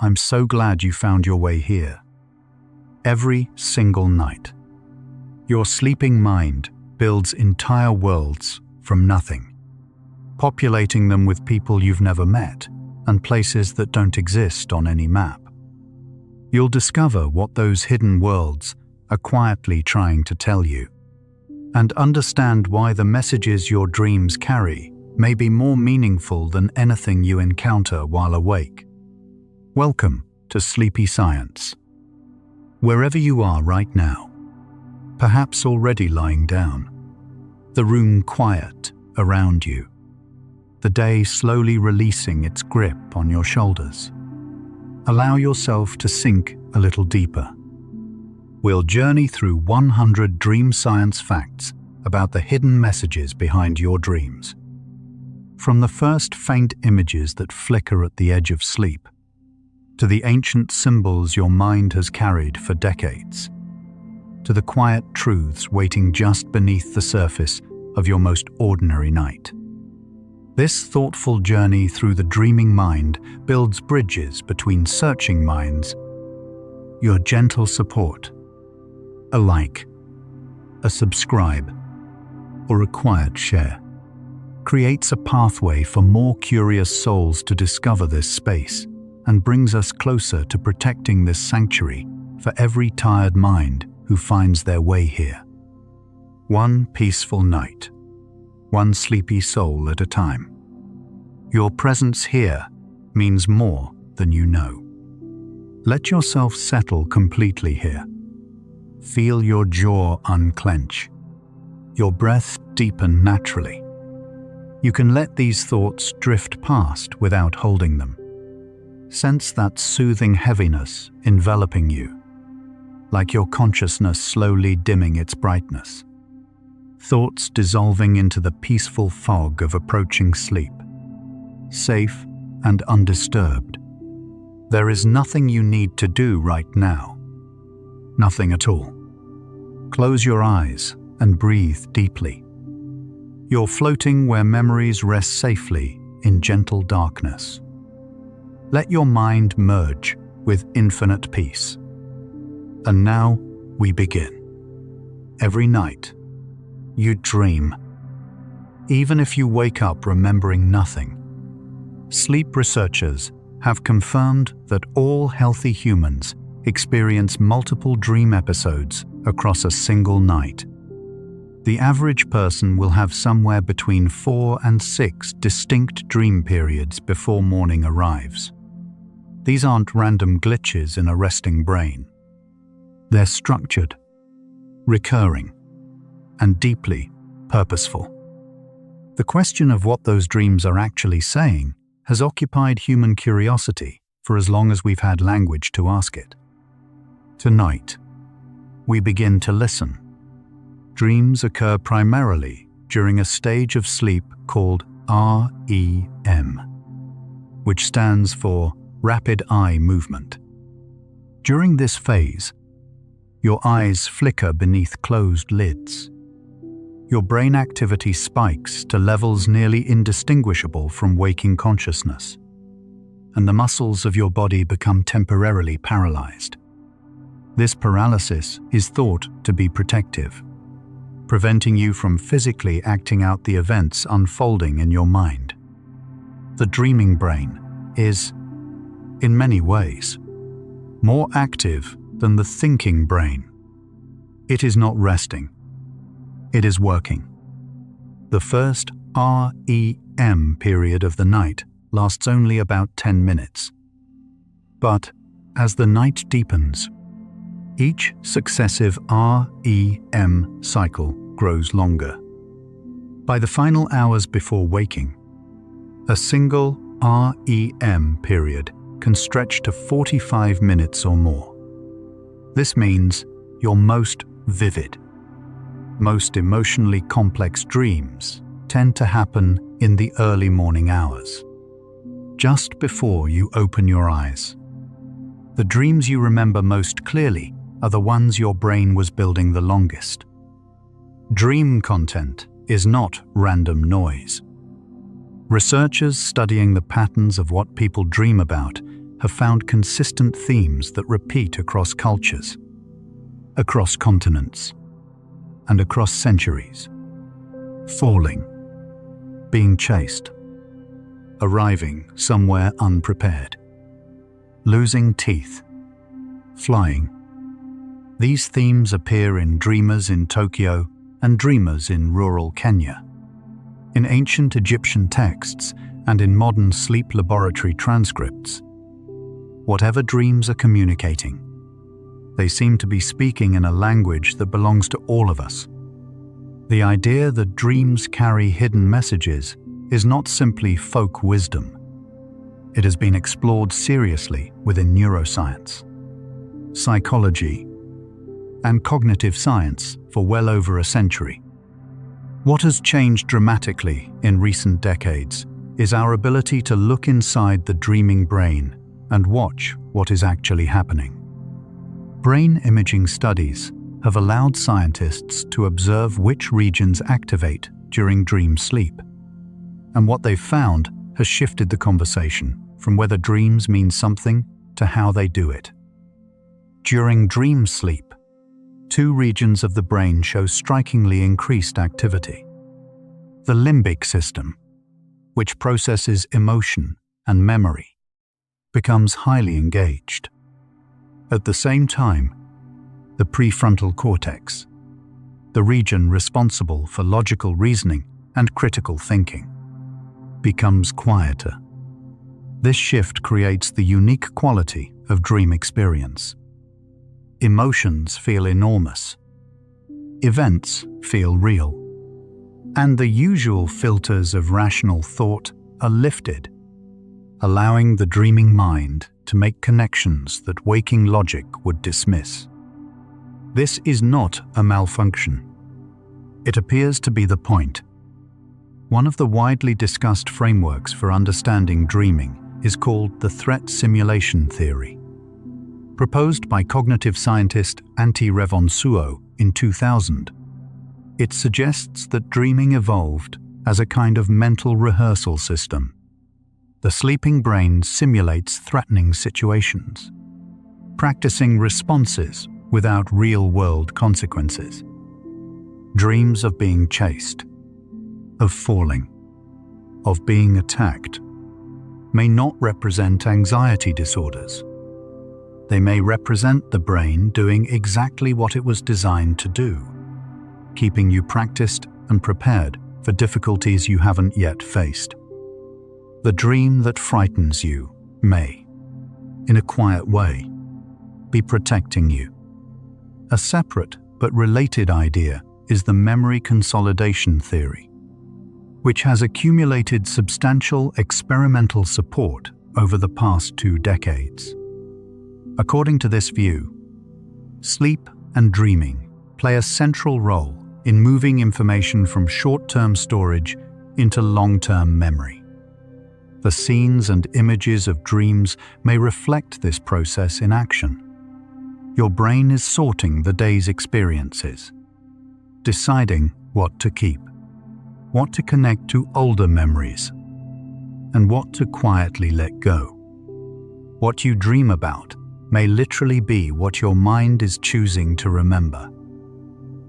I'm so glad you found your way here. Every single night, your sleeping mind builds entire worlds from nothing, populating them with people you've never met and places that don't exist on any map. You'll discover what those hidden worlds are quietly trying to tell you, and understand why the messages your dreams carry may be more meaningful than anything you encounter while awake. Welcome to Sleepy Science. Wherever you are right now, perhaps already lying down, the room quiet around you, the day slowly releasing its grip on your shoulders, allow yourself to sink a little deeper. We'll journey through 100 dream science facts about the hidden messages behind your dreams. From the first faint images that flicker at the edge of sleep, to the ancient symbols your mind has carried for decades, to the quiet truths waiting just beneath the surface of your most ordinary night. This thoughtful journey through the dreaming mind builds bridges between searching minds. Your gentle support, a like, a subscribe, or a quiet share, creates a pathway for more curious souls to discover this space and brings us closer to protecting this sanctuary for every tired mind who finds their way here. One peaceful night, one sleepy soul at a time. Your presence here means more than you know. Let yourself settle completely here. Feel your jaw unclench, your breath deepen naturally. You can let these thoughts drift past without holding them. Sense that soothing heaviness enveloping you, like your consciousness slowly dimming its brightness. Thoughts dissolving into the peaceful fog of approaching sleep, safe and undisturbed. There is nothing you need to do right now. Nothing at all. Close your eyes and breathe deeply. You're floating where memories rest safely in gentle darkness. Let your mind merge with infinite peace. And now we begin. Every night, you dream. Even if you wake up remembering nothing. Sleep researchers have confirmed that all healthy humans experience multiple dream episodes across a single night. The average person will have somewhere between 4 and 6 distinct dream periods before morning arrives. These aren't random glitches in a resting brain. They're structured, recurring, and deeply purposeful. The question of what those dreams are actually saying has occupied human curiosity for as long as we've had language to ask it. Tonight, we begin to listen. Dreams occur primarily during a stage of sleep called REM, which stands for rapid eye movement. During this phase, your eyes flicker beneath closed lids. Your brain activity spikes to levels nearly indistinguishable from waking consciousness, and the muscles of your body become temporarily paralyzed. This paralysis is thought to be protective, preventing you from physically acting out the events unfolding in your mind. The dreaming brain is, in many ways, more active than the thinking brain. It is not resting. It is working. The first REM period of the night lasts only about 10 minutes. But as the night deepens, each successive REM cycle grows longer. By the final hours before waking, a single REM period can stretch to 45 minutes or more. This means your most vivid, most emotionally complex dreams tend to happen in the early morning hours, just before you open your eyes. The dreams you remember most clearly are the ones your brain was building the longest. Dream content is not random noise. Researchers studying the patterns of what people dream about have found consistent themes that repeat across cultures, across continents, and across centuries. Falling, being chased, arriving somewhere unprepared, losing teeth, flying. These themes appear in dreamers in Tokyo and dreamers in rural Kenya, in ancient Egyptian texts and in modern sleep laboratory transcripts. Whatever dreams are communicating, they seem to be speaking in a language that belongs to all of us. The idea that dreams carry hidden messages is not simply folk wisdom. It has been explored seriously within neuroscience, psychology, and cognitive science for well over a century. What has changed dramatically in recent decades is our ability to look inside the dreaming brain and watch what is actually happening. Brain imaging studies have allowed scientists to observe which regions activate during dream sleep. And what they've found has shifted the conversation from whether dreams mean something to how they do it. During dream sleep, two regions of the brain show strikingly increased activity. The limbic system, which processes emotion and memory, becomes highly engaged. At the same time, the prefrontal cortex, the region responsible for logical reasoning and critical thinking, becomes quieter. This shift creates the unique quality of dream experience. Emotions feel enormous. Events feel real. And the usual filters of rational thought are lifted, allowing the dreaming mind to make connections that waking logic would dismiss. This is not a malfunction. It appears to be the point. One of the widely discussed frameworks for understanding dreaming is called the threat simulation theory. Proposed by cognitive scientist Antti Revonsuo in 2000, it suggests that dreaming evolved as a kind of mental rehearsal system. The sleeping brain simulates threatening situations, practicing responses without real-world consequences. Dreams of being chased, of falling, of being attacked, may not represent anxiety disorders. They may represent the brain doing exactly what it was designed to do, keeping you practiced and prepared for difficulties you haven't yet faced. The dream that frightens you may, in a quiet way, be protecting you. A separate but related idea is the memory consolidation theory, which has accumulated substantial experimental support over the past 2 decades. According to this view, sleep and dreaming play a central role in moving information from short-term storage into long-term memory. The scenes and images of dreams may reflect this process in action. Your brain is sorting the day's experiences, deciding what to keep, what to connect to older memories, and what to quietly let go. What you dream about may literally be what your mind is choosing to remember.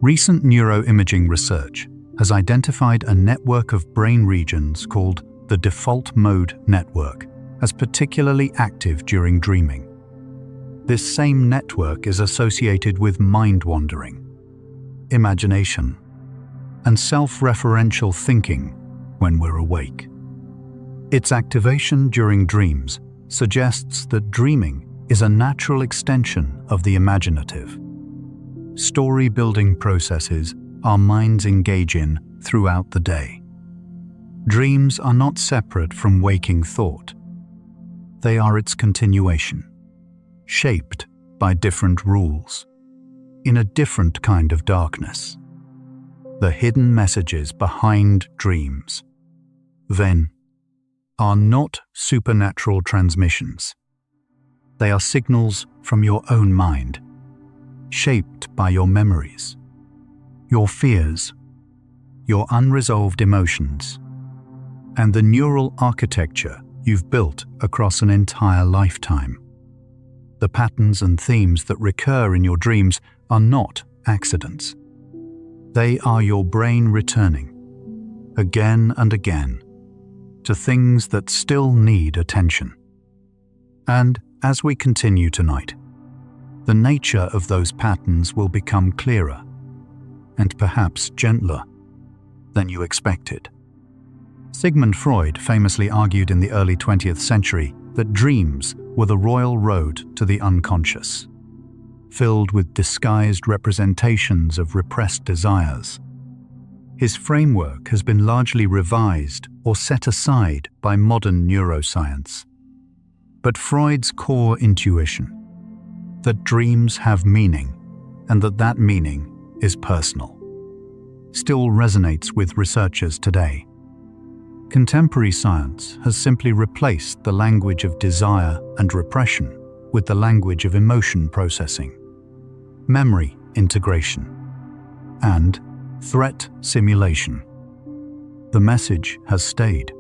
Recent neuroimaging research has identified a network of brain regions called the default mode network as particularly active during dreaming. This same network is associated with mind wandering, imagination, and self-referential thinking when we're awake. Its activation during dreams suggests that dreaming is a natural extension of the imaginative, story-building processes our minds engage in throughout the day. Dreams are not separate from waking thought. They are its continuation, shaped by different rules, in a different kind of darkness. The hidden messages behind dreams, then, are not supernatural transmissions. They are signals from your own mind, shaped by your memories, your fears, your unresolved emotions, and the neural architecture you've built across an entire lifetime. The patterns and themes that recur in your dreams are not accidents. They are your brain returning, again and again, to things that still need attention. And as we continue tonight, the nature of those patterns will become clearer and perhaps gentler than you expected. Sigmund Freud famously argued in the early 20th century that dreams were the royal road to the unconscious, filled with disguised representations of repressed desires. His framework has been largely revised or set aside by modern neuroscience. But Freud's core intuition, that dreams have meaning and that meaning is personal, still resonates with researchers today. Contemporary science has simply replaced the language of desire and repression with the language of emotion processing, memory integration, and threat simulation. The message has stayed,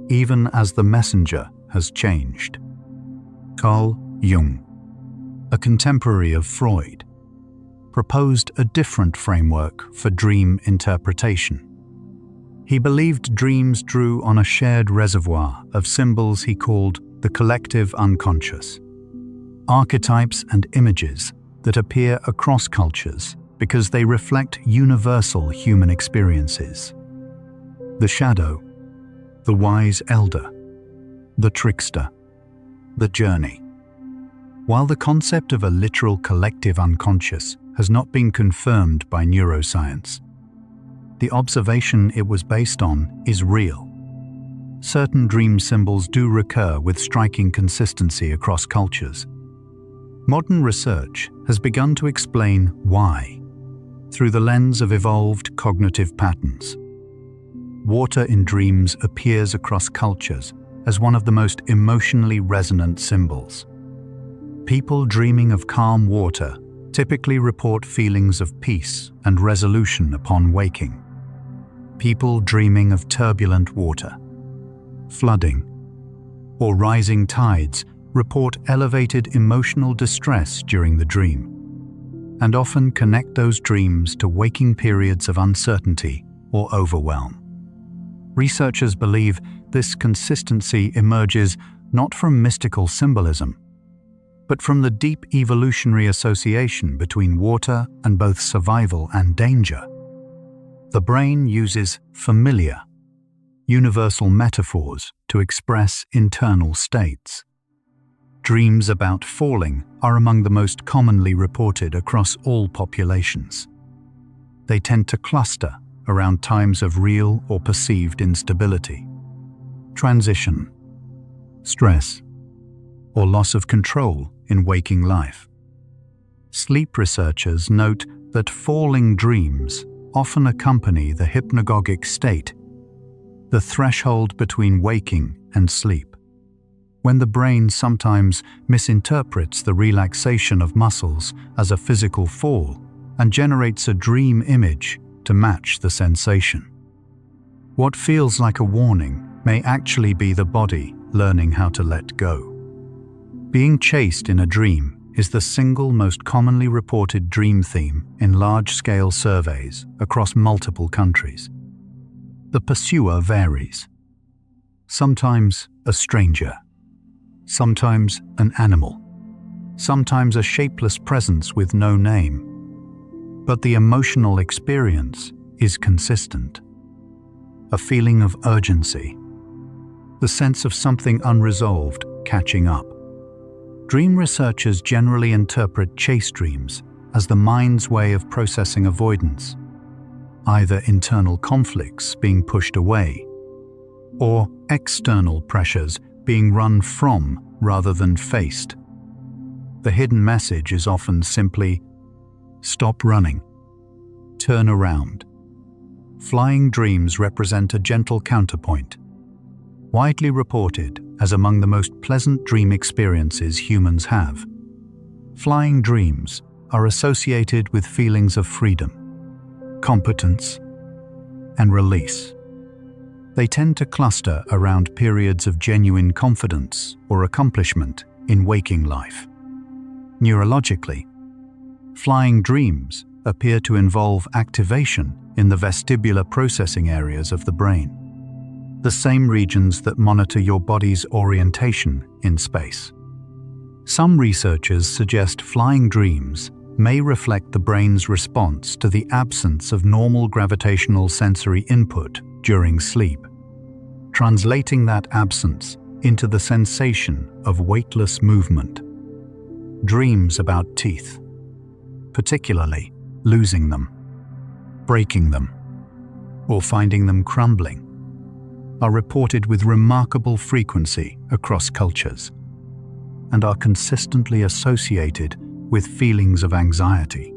even as the messenger has changed. Carl Jung, a contemporary of Freud, proposed a different framework for dream interpretation. He believed dreams drew on a shared reservoir of symbols he called the collective unconscious, archetypes and images that appear across cultures because they reflect universal human experiences. The shadow, the wise elder, the trickster, the journey. While the concept of a literal collective unconscious has not been confirmed by neuroscience, the observation it was based on is real. Certain dream symbols do recur with striking consistency across cultures. Modern research has begun to explain why, through the lens of evolved cognitive patterns. Water in dreams appears across cultures as one of the most emotionally resonant symbols. People dreaming of calm water typically report feelings of peace and resolution upon waking. People dreaming of turbulent water, flooding, or rising tides report elevated emotional distress during the dream, and often connect those dreams to waking periods of uncertainty or overwhelm. Researchers believe this consistency emerges not from mystical symbolism, but from the deep evolutionary association between water and both survival and danger. The brain uses familiar, universal metaphors to express internal states. Dreams about falling are among the most commonly reported across all populations. They tend to cluster around times of real or perceived instability, transition, stress, or loss of control in waking life. Sleep researchers note that falling dreams often accompany the hypnagogic state, the threshold between waking and sleep, when the brain sometimes misinterprets the relaxation of muscles as a physical fall and generates a dream image to match the sensation. What feels like a warning may actually be the body learning how to let go. Being chased in a dream is the single most commonly reported dream theme in large-scale surveys across multiple countries. The pursuer varies. Sometimes a stranger, sometimes an animal, sometimes a shapeless presence with no name. But the emotional experience is consistent. A feeling of urgency, the sense of something unresolved catching up. Dream researchers generally interpret chase dreams as the mind's way of processing avoidance, either internal conflicts being pushed away, or external pressures being run from rather than faced. The hidden message is often simply, stop running, turn around. Flying dreams represent a gentle counterpoint, widely reported as among the most pleasant dream experiences humans have. Flying dreams are associated with feelings of freedom, competence, and release. They tend to cluster around periods of genuine confidence or accomplishment in waking life. Neurologically, flying dreams appear to involve activation in the vestibular processing areas of the brain, the same regions that monitor your body's orientation in space. Some researchers suggest flying dreams may reflect the brain's response to the absence of normal gravitational sensory input during sleep, translating that absence into the sensation of weightless movement. Dreams about teeth, particularly losing them, breaking them, or finding them crumbling, are reported with remarkable frequency across cultures and are consistently associated with feelings of anxiety,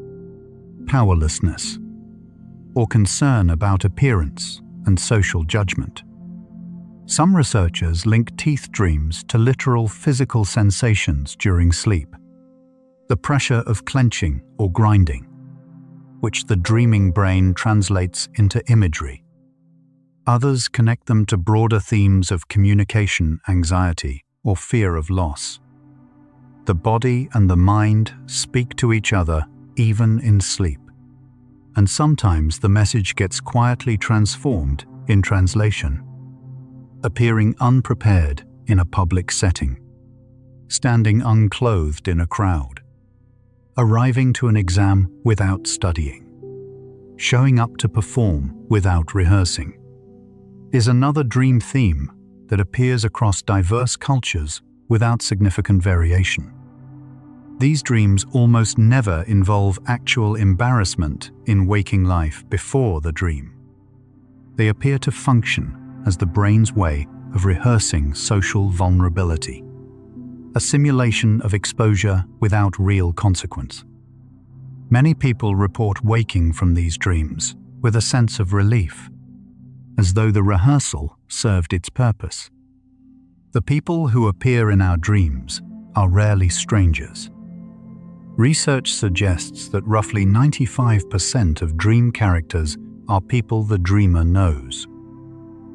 powerlessness, or concern about appearance and social judgment. Some researchers link teeth dreams to literal physical sensations during sleep, the pressure of clenching or grinding, which the dreaming brain translates into imagery. Others connect them to broader themes of communication anxiety or fear of loss. The body and the mind speak to each other even in sleep, and sometimes the message gets quietly transformed in translation, appearing unprepared in a public setting, standing unclothed in a crowd, arriving to an exam without studying, showing up to perform without rehearsing, is another dream theme that appears across diverse cultures without significant variation. These dreams almost never involve actual embarrassment in waking life before the dream. They appear to function as the brain's way of rehearsing social vulnerability, a simulation of exposure without real consequence. Many people report waking from these dreams with a sense of relief, as though the rehearsal served its purpose. The people who appear in our dreams are rarely strangers. Research suggests that roughly 95% of dream characters are people the dreamer knows,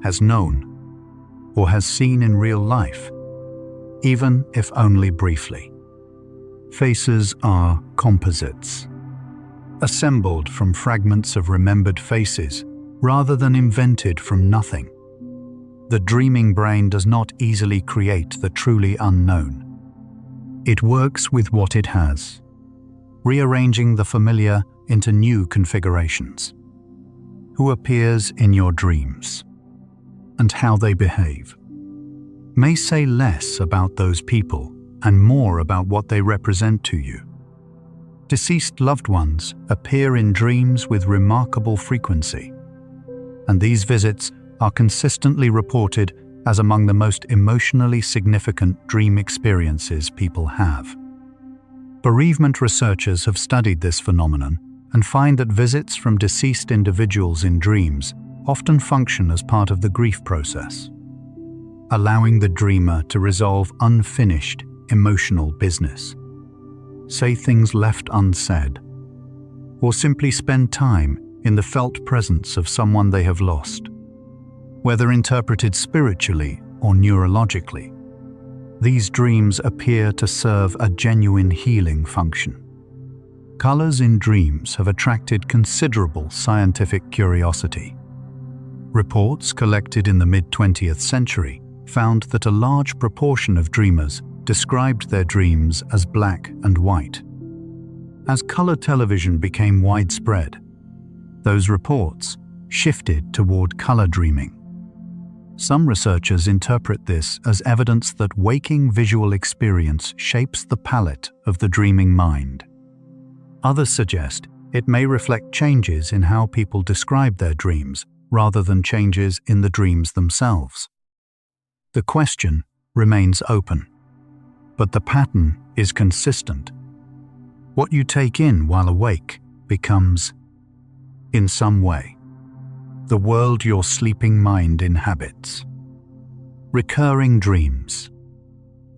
has known, or has seen in real life, even if only briefly. Faces are composites, assembled from fragments of remembered faces rather than invented from nothing. The dreaming brain does not easily create the truly unknown. It works with what it has, rearranging the familiar into new configurations. Who appears in your dreams and how they behave may say less about those people and more about what they represent to you. Deceased loved ones appear in dreams with remarkable frequency, and these visits are consistently reported as among the most emotionally significant dream experiences people have. Bereavement researchers have studied this phenomenon and find that visits from deceased individuals in dreams often function as part of the grief process, allowing the dreamer to resolve unfinished emotional business, say things left unsaid, or simply spend time in the felt presence of someone they have lost. Whether interpreted spiritually or neurologically, these dreams appear to serve a genuine healing function. Colors in dreams have attracted considerable scientific curiosity. Reports collected in the mid-20th century found that a large proportion of dreamers described their dreams as black and white. As color television became widespread, those reports shifted toward color dreaming. Some researchers interpret this as evidence that waking visual experience shapes the palette of the dreaming mind. Others suggest it may reflect changes in how people describe their dreams rather than changes in the dreams themselves. The question remains open, but the pattern is consistent. What you take in while awake becomes, in some way, the world your sleeping mind inhabits. Recurring dreams,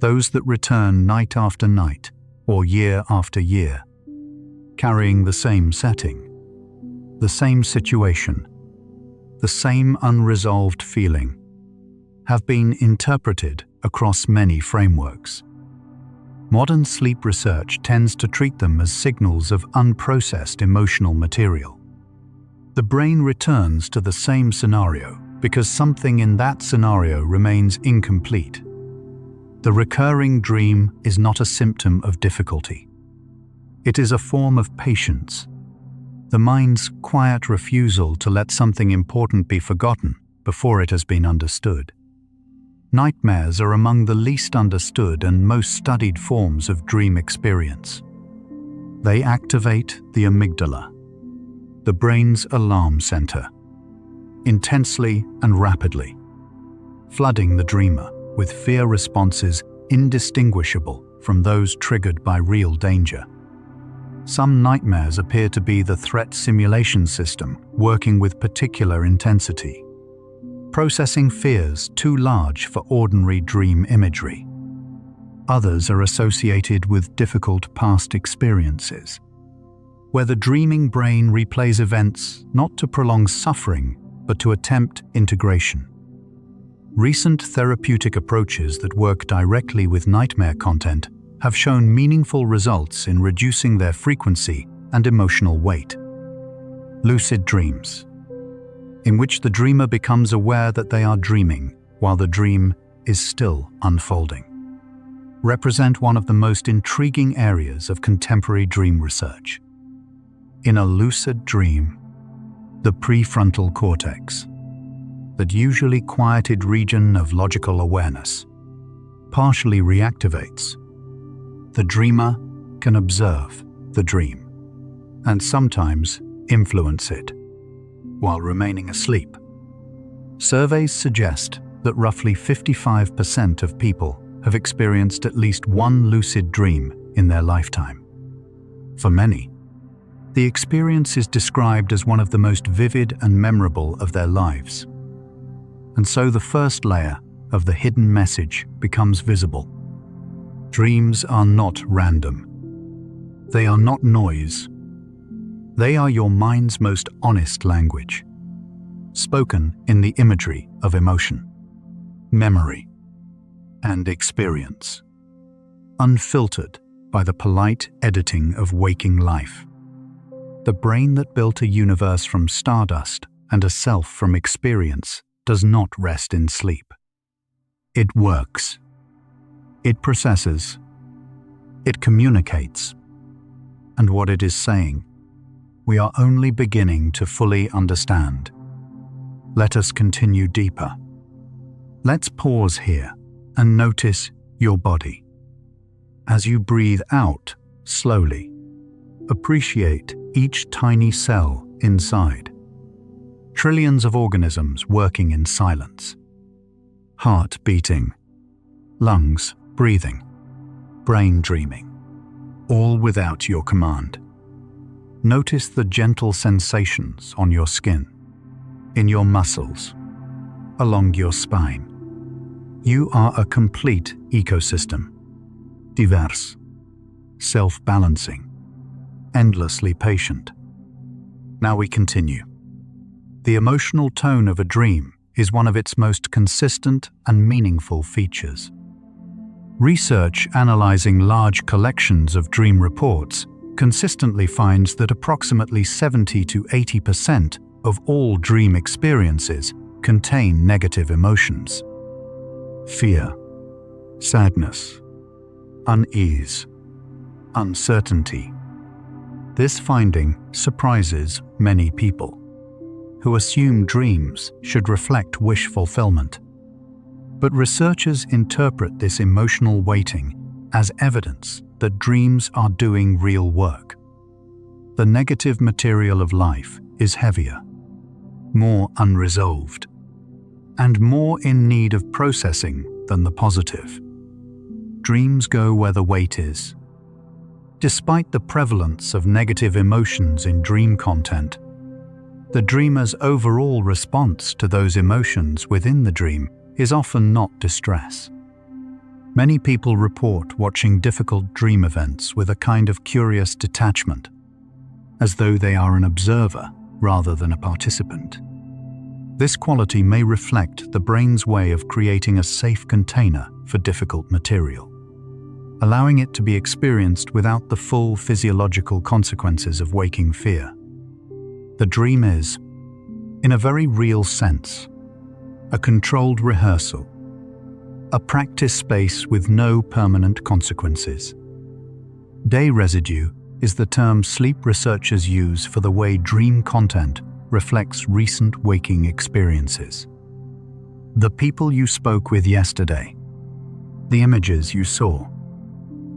those that return night after night or year after year, carrying the same setting, the same situation, the same unresolved feeling, have been interpreted across many frameworks. Modern sleep research tends to treat them as signals of unprocessed emotional material. The brain returns to the same scenario because something in that scenario remains incomplete. The recurring dream is not a symptom of difficulty. It is a form of patience, the mind's quiet refusal to let something important be forgotten before it has been understood. Nightmares are among the least understood and most studied forms of dream experience. They activate the amygdala, the brain's alarm center, intensely and rapidly, flooding the dreamer with fear responses indistinguishable from those triggered by real danger. Some nightmares appear to be the threat simulation system working with particular intensity, processing fears too large for ordinary dream imagery. Others are associated with difficult past experiences, where the dreaming brain replays events not to prolong suffering, but to attempt integration. Recent therapeutic approaches that work directly with nightmare content have shown meaningful results in reducing their frequency and emotional weight. Lucid dreams, in which the dreamer becomes aware that they are dreaming while the dream is still unfolding, represent one of the most intriguing areas of contemporary dream research. In a lucid dream, the prefrontal cortex, that usually quieted region of logical awareness, partially reactivates. The dreamer can observe the dream and sometimes influence it while remaining asleep. Surveys suggest that roughly 55% of people have experienced at least one lucid dream in their lifetime. For many, the experience is described as one of the most vivid and memorable of their lives. And so the first layer of the hidden message becomes visible. Dreams are not random. They are not noise. They are your mind's most honest language, spoken in the imagery of emotion, memory, and experience, unfiltered by the polite editing of waking life. The brain that built a universe from stardust and a self from experience does not rest in sleep. It works. It processes. It communicates. And what it is saying, we are only beginning to fully understand. Let us continue deeper. Let's pause here and notice your body. As you breathe out slowly, appreciate each tiny cell inside. Trillions of organisms working in silence. Heart beating, lungs breathing, brain dreaming, all without your command. Notice the gentle sensations on your skin, in your muscles, along your spine. You are a complete ecosystem, diverse, self-balancing, endlessly patient. Now we continue. The emotional tone of a dream is one of its most consistent and meaningful features. Research analyzing large collections of dream reports consistently finds that approximately 70 to 80% of all dream experiences contain negative emotions. Fear, sadness, unease, uncertainty. This finding surprises many people, who assume dreams should reflect wish fulfillment. But researchers interpret this emotional weighting as evidence that dreams are doing real work. The negative material of life is heavier, more unresolved, and more in need of processing than the positive. Dreams go where the weight is. Despite the prevalence of negative emotions in dream content, the dreamer's overall response to those emotions within the dream is often not distress. Many people report watching difficult dream events with a kind of curious detachment, as though they are an observer rather than a participant. This quality may reflect the brain's way of creating a safe container for difficult material, allowing it to be experienced without the full physiological consequences of waking fear. The dream is, in a very real sense, a controlled rehearsal, a practice space with no permanent consequences. Day residue is the term sleep researchers use for the way dream content reflects recent waking experiences. The people you spoke with yesterday, the images you saw,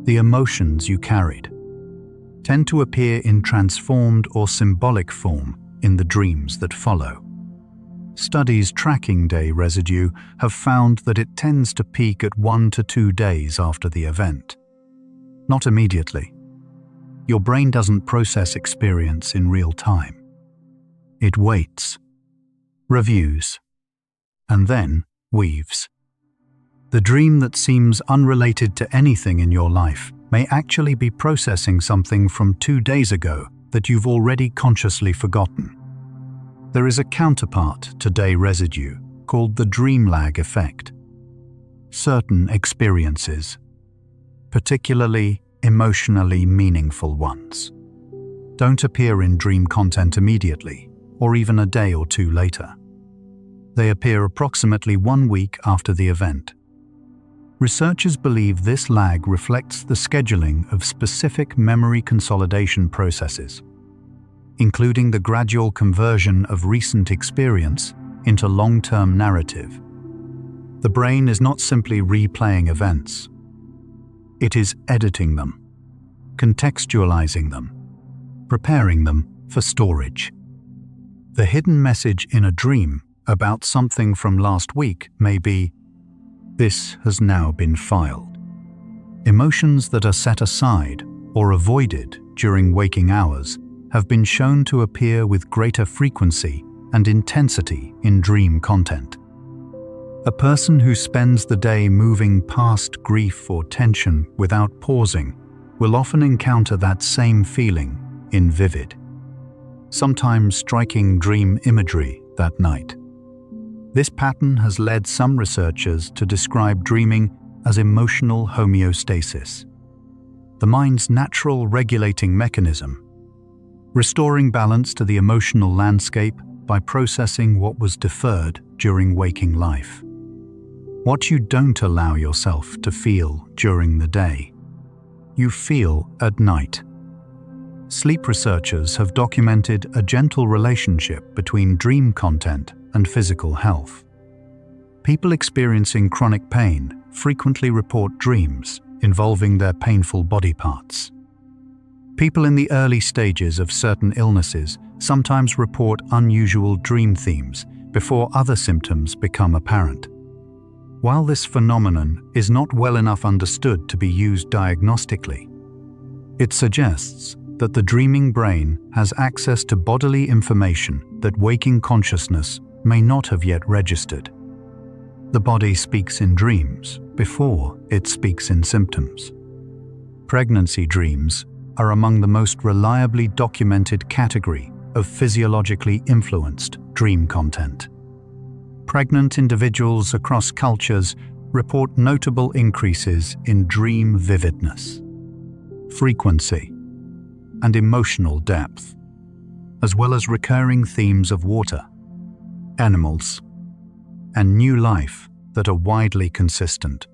the emotions you carried, tend to appear in transformed or symbolic form in the dreams that follow. Studies tracking day residue have found that it tends to peak at 1 to 2 days after the event. Not immediately. Your brain doesn't process experience in real time. It waits, reviews, and then weaves. The dream that seems unrelated to anything in your life may actually be processing something from 2 days ago that you've already consciously forgotten. There is a counterpart to day residue called the dream lag effect. Certain experiences, particularly emotionally meaningful ones, don't appear in dream content immediately, or even a day or two later. They appear approximately 1 week after the event. Researchers believe this lag reflects the scheduling of specific memory consolidation processes, including the gradual conversion of recent experience into long-term narrative. The brain is not simply replaying events. It is editing them, contextualizing them, preparing them for storage. The hidden message in a dream about something from last week may be, "This has now been filed." Emotions that are set aside or avoided during waking hours have been shown to appear with greater frequency and intensity in dream content. A person who spends the day moving past grief or tension without pausing will often encounter that same feeling in vivid, sometimes striking dream imagery that night. This pattern has led some researchers to describe dreaming as emotional homeostasis, the mind's natural regulating mechanism, restoring balance to the emotional landscape by processing what was deferred during waking life. What you don't allow yourself to feel during the day, you feel at night. Sleep researchers have documented a gentle relationship between dream content and physical health. People experiencing chronic pain frequently report dreams involving their painful body parts. People in the early stages of certain illnesses sometimes report unusual dream themes before other symptoms become apparent. While this phenomenon is not well enough understood to be used diagnostically, it suggests that the dreaming brain has access to bodily information that waking consciousness may not have yet registered. The body speaks in dreams before it speaks in symptoms. Pregnancy dreams are among the most reliably documented category of physiologically influenced dream content. Pregnant individuals across cultures report notable increases in dream vividness, frequency, and emotional depth, as well as recurring themes of water, animals, and new life that are widely consistent.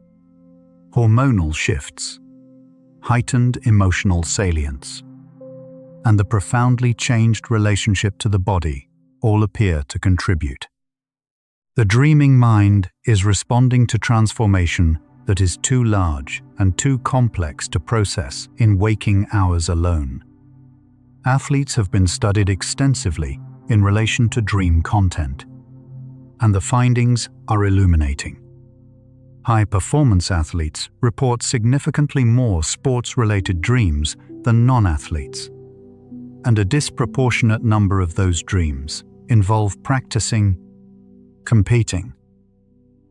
Hormonal shifts, heightened emotional salience, and the profoundly changed relationship to the body all appear to contribute. The dreaming mind is responding to transformation that is too large and too complex to process in waking hours alone. Athletes have been studied extensively in relation to dream content, and the findings are illuminating. High-performance athletes report significantly more sports-related dreams than non-athletes, and a disproportionate number of those dreams involve practicing, competing,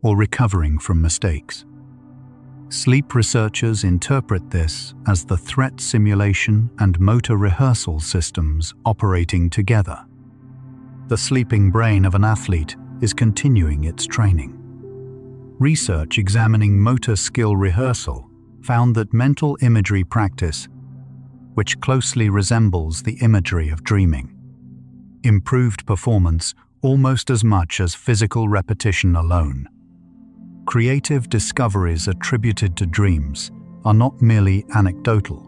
or recovering from mistakes. Sleep researchers interpret this as the threat simulation and motor rehearsal systems operating together. The sleeping brain of an athlete is continuing its training. Research examining motor skill rehearsal found that mental imagery practice, which closely resembles the imagery of dreaming, improved performance almost as much as physical repetition alone. Creative discoveries attributed to dreams are not merely anecdotal.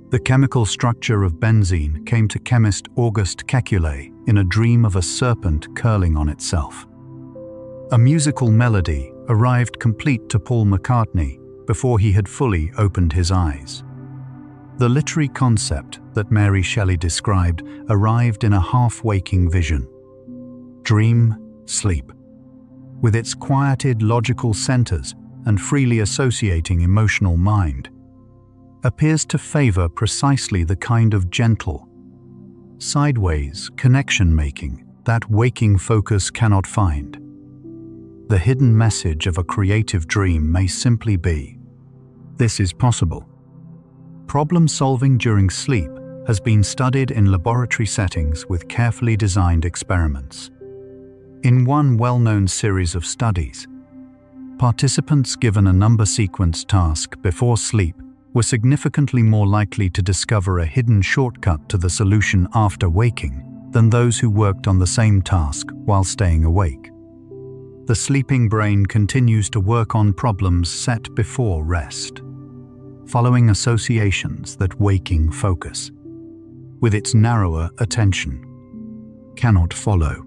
The chemical structure of benzene came to chemist Auguste Kekulé in a dream of a serpent curling on itself. A musical melody arrived complete to Paul McCartney before he had fully opened his eyes. The literary concept that Mary Shelley described arrived in a half-waking vision. Dream, sleep, with its quieted logical centers and freely associating emotional mind, appears to favor precisely the kind of gentle, sideways connection-making that waking focus cannot find. The hidden message of a creative dream may simply be, this is possible. Problem-solving during sleep has been studied in laboratory settings with carefully designed experiments. In one well-known series of studies, participants given a number sequence task before sleep were significantly more likely to discover a hidden shortcut to the solution after waking than those who worked on the same task while staying awake. The sleeping brain continues to work on problems set before rest, following associations that waking focus, with its narrower attention, cannot follow.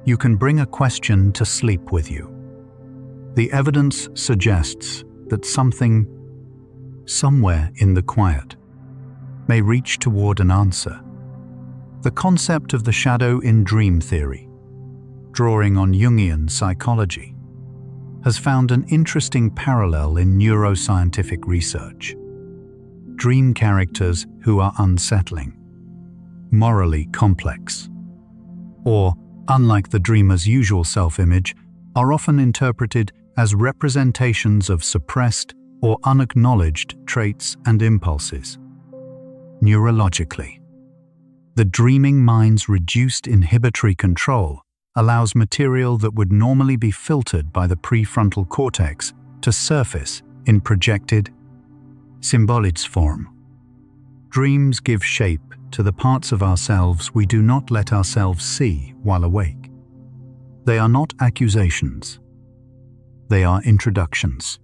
You can bring a question to sleep with you. The evidence suggests that something, somewhere in the quiet, may reach toward an answer. The concept of the shadow in dream theory, drawing on Jungian psychology, has found an interesting parallel in neuroscientific research. Dream characters who are unsettling, morally complex, or, unlike the dreamer's usual self-image, are often interpreted as representations of suppressed or unacknowledged traits and impulses. Neurologically, the dreaming mind's reduced inhibitory control allows material that would normally be filtered by the prefrontal cortex to surface in projected, symbolic form. Dreams give shape to the parts of ourselves we do not let ourselves see while awake. They are not accusations. They are introductions.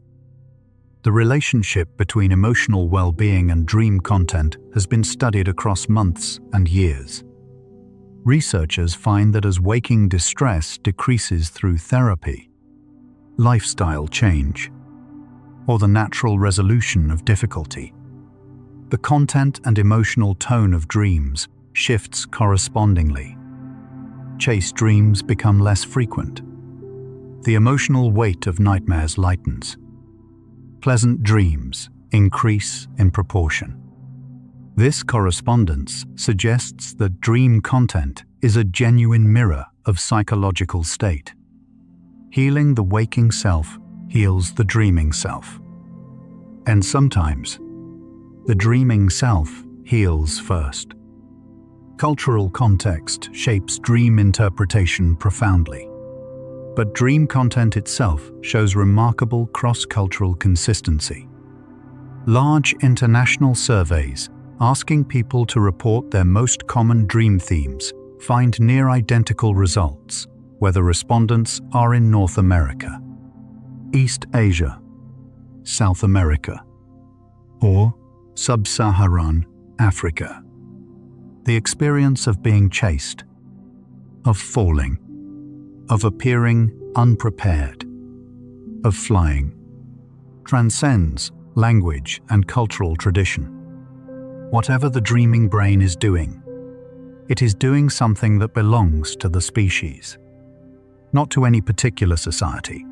The relationship between emotional well-being and dream content has been studied across months and years. Researchers find that as waking distress decreases through therapy, lifestyle change, or the natural resolution of difficulty, the content and emotional tone of dreams shifts correspondingly. Chase dreams become less frequent. The emotional weight of nightmares lightens. Pleasant dreams increase in proportion. This correspondence suggests that dream content is a genuine mirror of psychological state. Healing the waking self heals the dreaming self. And sometimes, the dreaming self heals first. Cultural context shapes dream interpretation profoundly, but dream content itself shows remarkable cross-cultural consistency. Large international surveys asking people to report their most common dream themes find near-identical results, whether respondents are in North America, East Asia, South America, or Sub-Saharan Africa. The experience of being chased, of falling, of appearing unprepared, of flying, transcends language and cultural tradition. Whatever the dreaming brain is doing, it is doing something that belongs to the species, not to any particular society.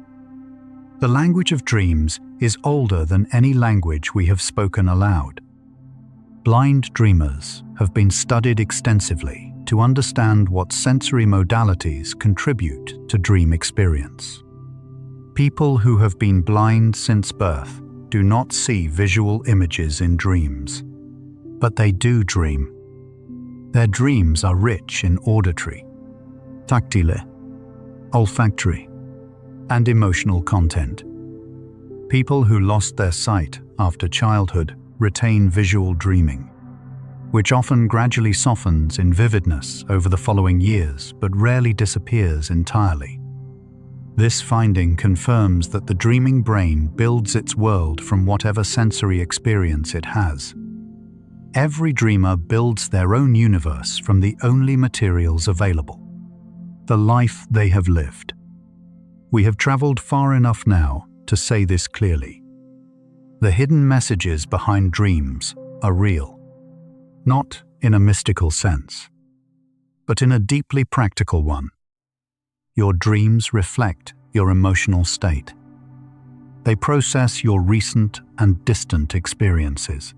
The language of dreams is older than any language we have spoken aloud. Blind dreamers have been studied extensively to understand what sensory modalities contribute to dream experience. People who have been blind since birth do not see visual images in dreams, but they do dream. Their dreams are rich in auditory, tactile, olfactory, and emotional content. People who lost their sight after childhood retain visual dreaming, which often gradually softens in vividness over the following years but rarely disappears entirely. This finding confirms that the dreaming brain builds its world from whatever sensory experience it has. Every dreamer builds their own universe from the only materials available, the life they have lived. We have traveled far enough now to say this clearly. The hidden messages behind dreams are real, not in a mystical sense, but in a deeply practical one. Your dreams reflect your emotional state. They process your recent and distant experiences.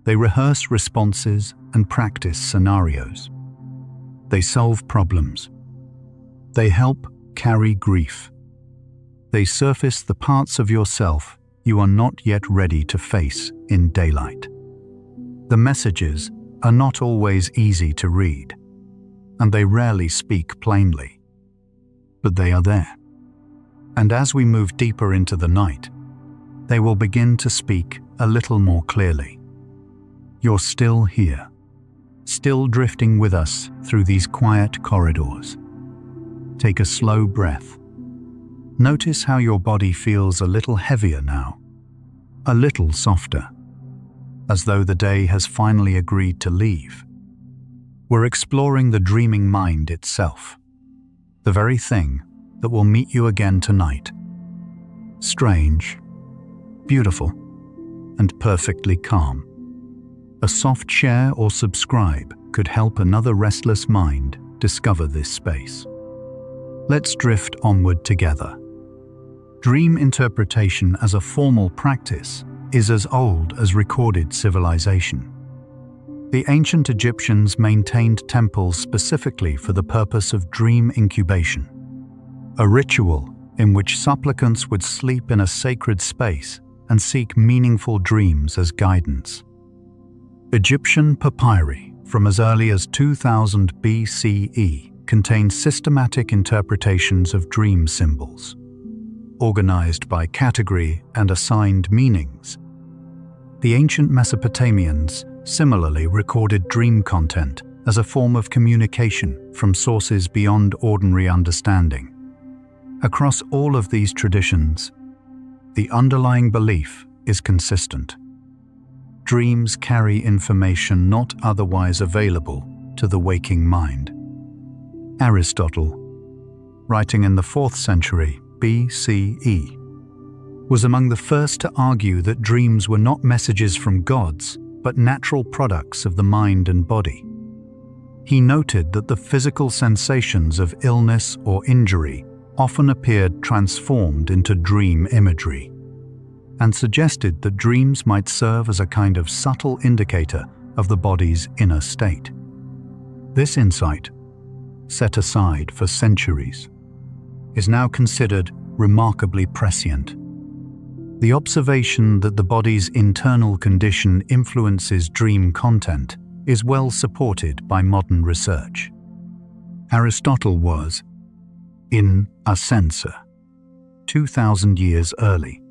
They rehearse responses and practice scenarios. They solve problems. They help carry grief. They surface the parts of yourself you are not yet ready to face in daylight. The messages are not always easy to read, and they rarely speak plainly. But they are there. And as we move deeper into the night, they will begin to speak a little more clearly. You're still here, still drifting with us through these quiet corridors. Take a slow breath. Notice how your body feels a little heavier now, a little softer, as though the day has finally agreed to leave. We're exploring the dreaming mind itself, the very thing that will meet you again tonight. Strange, beautiful, and perfectly calm. A soft share or subscribe could help another restless mind discover this space. Let's drift onward together. Dream interpretation as a formal practice is as old as recorded civilization. The ancient Egyptians maintained temples specifically for the purpose of dream incubation, a ritual in which supplicants would sleep in a sacred space and seek meaningful dreams as guidance. Egyptian papyri from as early as 2000 BCE contain systematic interpretations of dream symbols, organized by category and assigned meanings. The ancient Mesopotamians similarly recorded dream content as a form of communication from sources beyond ordinary understanding. Across all of these traditions, the underlying belief is consistent. Dreams carry information not otherwise available to the waking mind. Aristotle, writing in the 4th century BCE, was among the first to argue that dreams were not messages from gods, but natural products of the mind and body. He noted that the physical sensations of illness or injury often appeared transformed into dream imagery, and suggested that dreams might serve as a kind of subtle indicator of the body's inner state. This insight, set aside for centuries, is now considered remarkably prescient. The observation that the body's internal condition influences dream content is well supported by modern research. Aristotle was, in a sense, 2,000 years early.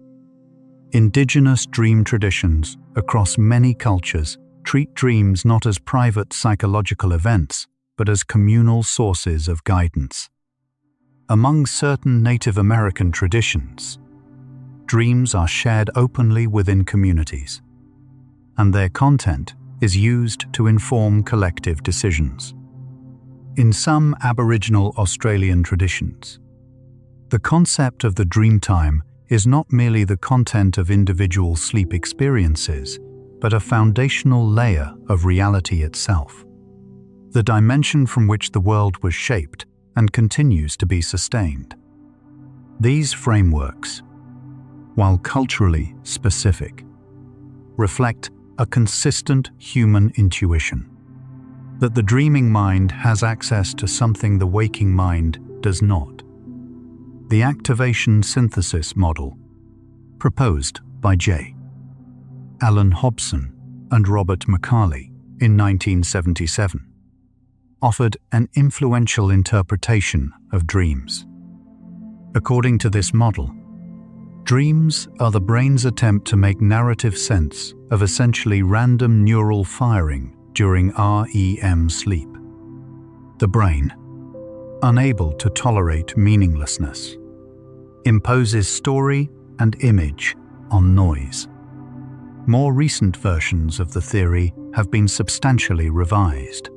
Indigenous dream traditions across many cultures treat dreams not as private psychological events, but as communal sources of guidance. Among certain Native American traditions, dreams are shared openly within communities, and their content is used to inform collective decisions. In some Aboriginal Australian traditions, the concept of the dream time is not merely the content of individual sleep experiences, but a foundational layer of reality itself, the dimension from which the world was shaped and continues to be sustained. These frameworks, while culturally specific, reflect a consistent human intuition that the dreaming mind has access to something the waking mind does not. The activation synthesis model, proposed by J. Allen Hobson and Robert McCarley in 1977, offered an influential interpretation of dreams. According to this model, dreams are the brain's attempt to make narrative sense of essentially random neural firing during REM sleep. The brain, unable to tolerate meaninglessness, imposes story and image on noise. More recent versions of the theory have been substantially revised,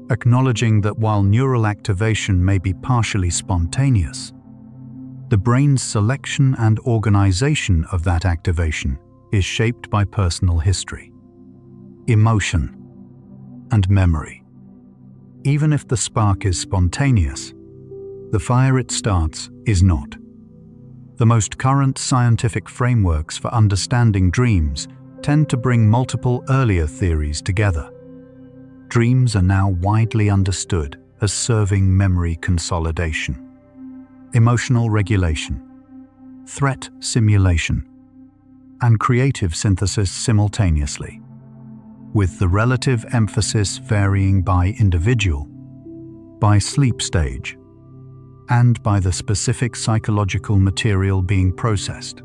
acknowledging that while neural activation may be partially spontaneous, the brain's selection and organization of that activation is shaped by personal history, emotion, and memory. Even if the spark is spontaneous, the fire it starts is not. The most current scientific frameworks for understanding dreams tend to bring multiple earlier theories together. Dreams are now widely understood as serving memory consolidation, emotional regulation, threat simulation, and creative synthesis simultaneously, with the relative emphasis varying by individual, by sleep stage, and by the specific psychological material being processed.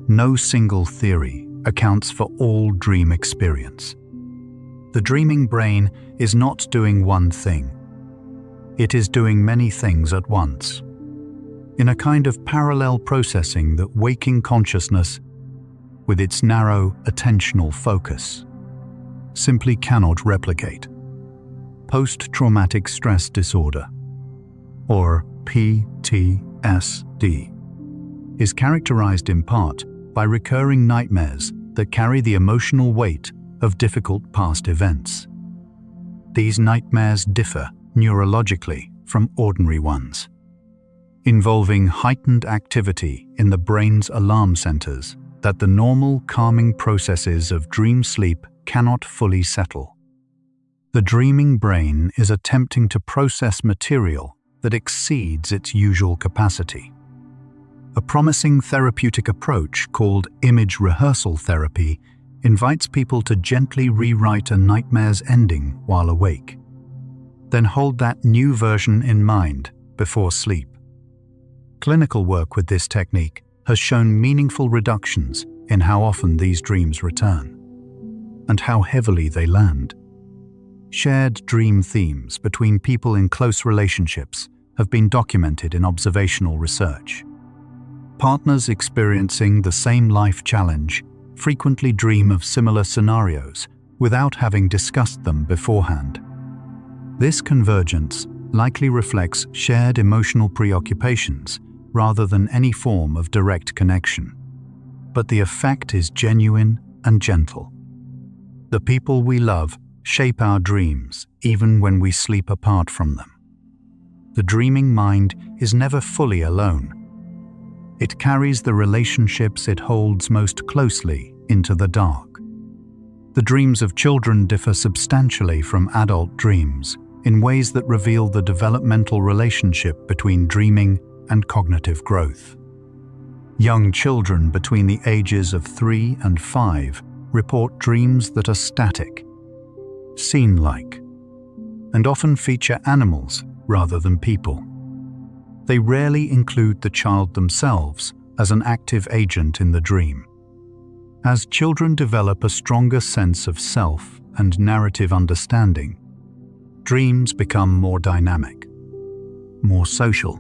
No single theory accounts for all dream experience. The dreaming brain is not doing one thing. It is doing many things at once, in a kind of parallel processing that waking consciousness, with its narrow attentional focus, simply cannot replicate. Post-traumatic stress disorder, or PTSD, is characterized in part by recurring nightmares that carry the emotional weight of difficult past events. These nightmares differ neurologically from ordinary ones, involving heightened activity in the brain's alarm centers that the normal calming processes of dream sleep cannot fully settle. The dreaming brain is attempting to process material that exceeds its usual capacity. A promising therapeutic approach called image rehearsal therapy invites people to gently rewrite a nightmare's ending while awake, then hold that new version in mind before sleep. Clinical work with this technique has shown meaningful reductions in how often these dreams return and how heavily they land. Shared dream themes between people in close relationships have been documented in observational research. Partners experiencing the same life challenge frequently dream of similar scenarios without having discussed them beforehand. This convergence likely reflects shared emotional preoccupations rather than any form of direct connection. But the effect is genuine and gentle. The people we love shape our dreams even when we sleep apart from them. The dreaming mind is never fully alone. It carries the relationships it holds most closely into the dark. The dreams of children differ substantially from adult dreams in ways that reveal the developmental relationship between dreaming and cognitive growth. Young children between the ages of 3 and 5 report dreams that are static, scene-like, and often feature animals rather than people. They rarely include the child themselves as an active agent in the dream. As children develop a stronger sense of self and narrative understanding, dreams become more dynamic, more social,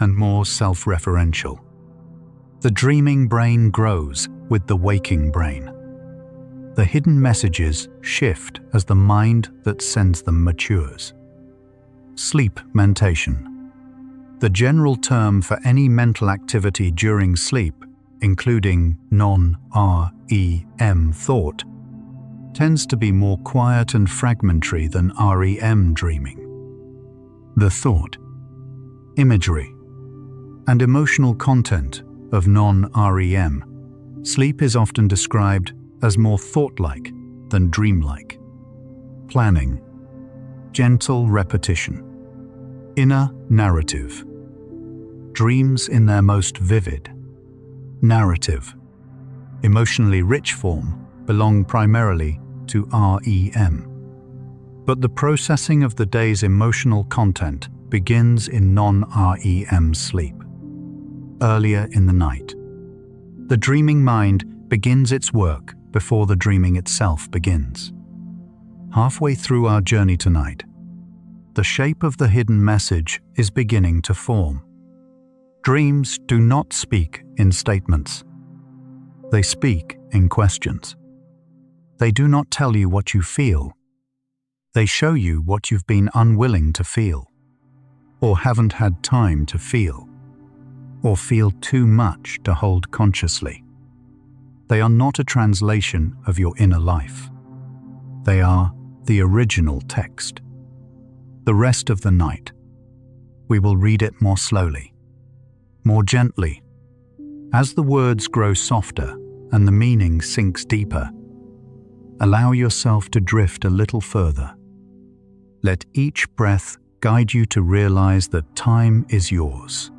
and more self-referential. The dreaming brain grows with the waking brain. The hidden messages shift as the mind that sends them matures. Sleep mentation. The general term for any mental activity during sleep, including non-REM thought, tends to be more quiet and fragmentary than REM dreaming. The thought, imagery, and emotional content of non-REM sleep is often described as more thought-like than dreamlike. Planning, gentle repetition, inner narrative. Dreams in their most vivid, narrative, emotionally rich form belong primarily to REM. But the processing of the day's emotional content begins in non-REM sleep, earlier in the night. The dreaming mind begins its work before the dreaming itself begins. Halfway through our journey tonight, the shape of the hidden message is beginning to form. Dreams do not speak in statements. They speak in questions. They do not tell you what you feel. They show you what you've been unwilling to feel, or haven't had time to feel, or feel too much to hold consciously. They are not a translation of your inner life. They are the original text. The rest of the night, we will read it more slowly, more gently. As the words grow softer and the meaning sinks deeper, allow yourself to drift a little further. Let each breath guide you to realize that time is yours,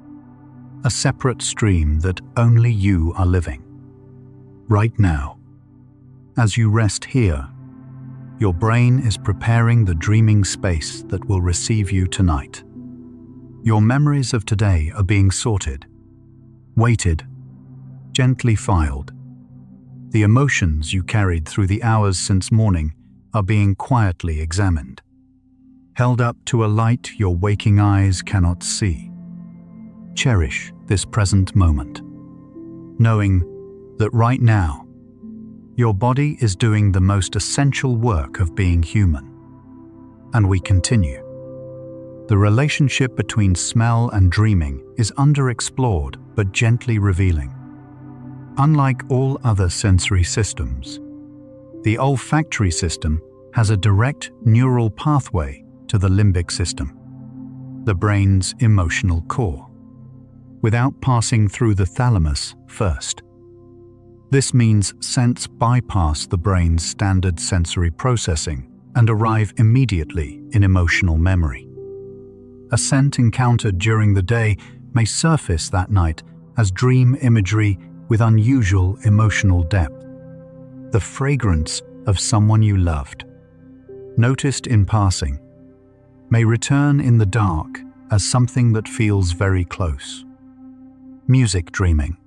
a separate stream that only you are living. Right now, as you rest here, your brain is preparing the dreaming space that will receive you tonight. Your memories of today are being sorted, weighted, gently filed. The emotions you carried through the hours since morning are being quietly examined, held up to a light your waking eyes cannot see. Cherish this present moment, knowing that right now, your body is doing the most essential work of being human. And we continue. The relationship between smell and dreaming is underexplored but gently revealing. Unlike all other sensory systems, the olfactory system has a direct neural pathway to the limbic system, the brain's emotional core, without passing through the thalamus first. This means scents bypass the brain's standard sensory processing and arrive immediately in emotional memory. A scent encountered during the day may surface that night as dream imagery with unusual emotional depth. The fragrance of someone you loved, noticed in passing, may return in the dark as something that feels very close. Music dreaming.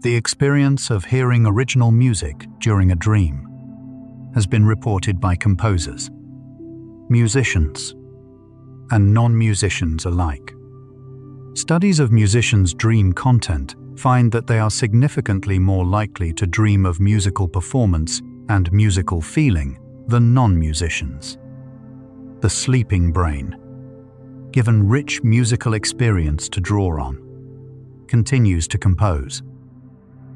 The experience of hearing original music during a dream has been reported by composers, musicians, and non-musicians alike. Studies of musicians' dream content find that they are significantly more likely to dream of musical performance and musical feeling than non-musicians. The sleeping brain, given rich musical experience to draw on, continues to compose,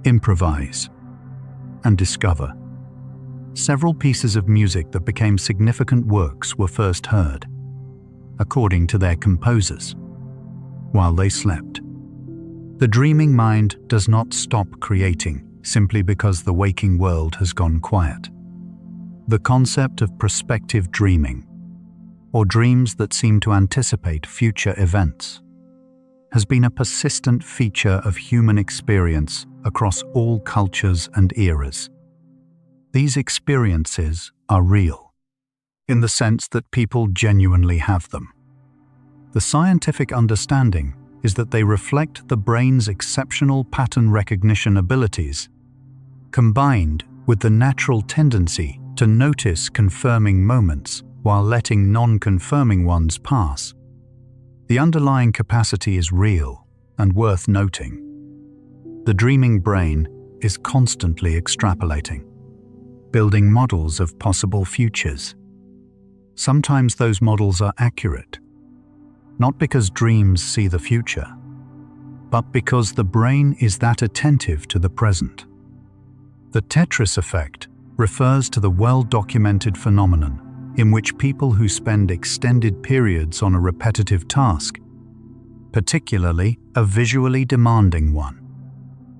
improvise, and discover. Several pieces of music that became significant works were first heard, according to their composers, while they slept. The dreaming mind does not stop creating simply because the waking world has gone quiet. The concept of prospective dreaming, or dreams that seem to anticipate future events, has been a persistent feature of human experience across all cultures and eras. These experiences are real, in the sense that people genuinely have them. The scientific understanding is that they reflect the brain's exceptional pattern recognition abilities, combined with the natural tendency to notice confirming moments while letting non-confirming ones pass. The underlying capacity is real and worth noting. The dreaming brain is constantly extrapolating, building models of possible futures. Sometimes those models are accurate, not because dreams see the future, but because the brain is that attentive to the present. The Tetris effect refers to the well-documented phenomenon in which people who spend extended periods on a repetitive task, particularly a visually demanding one,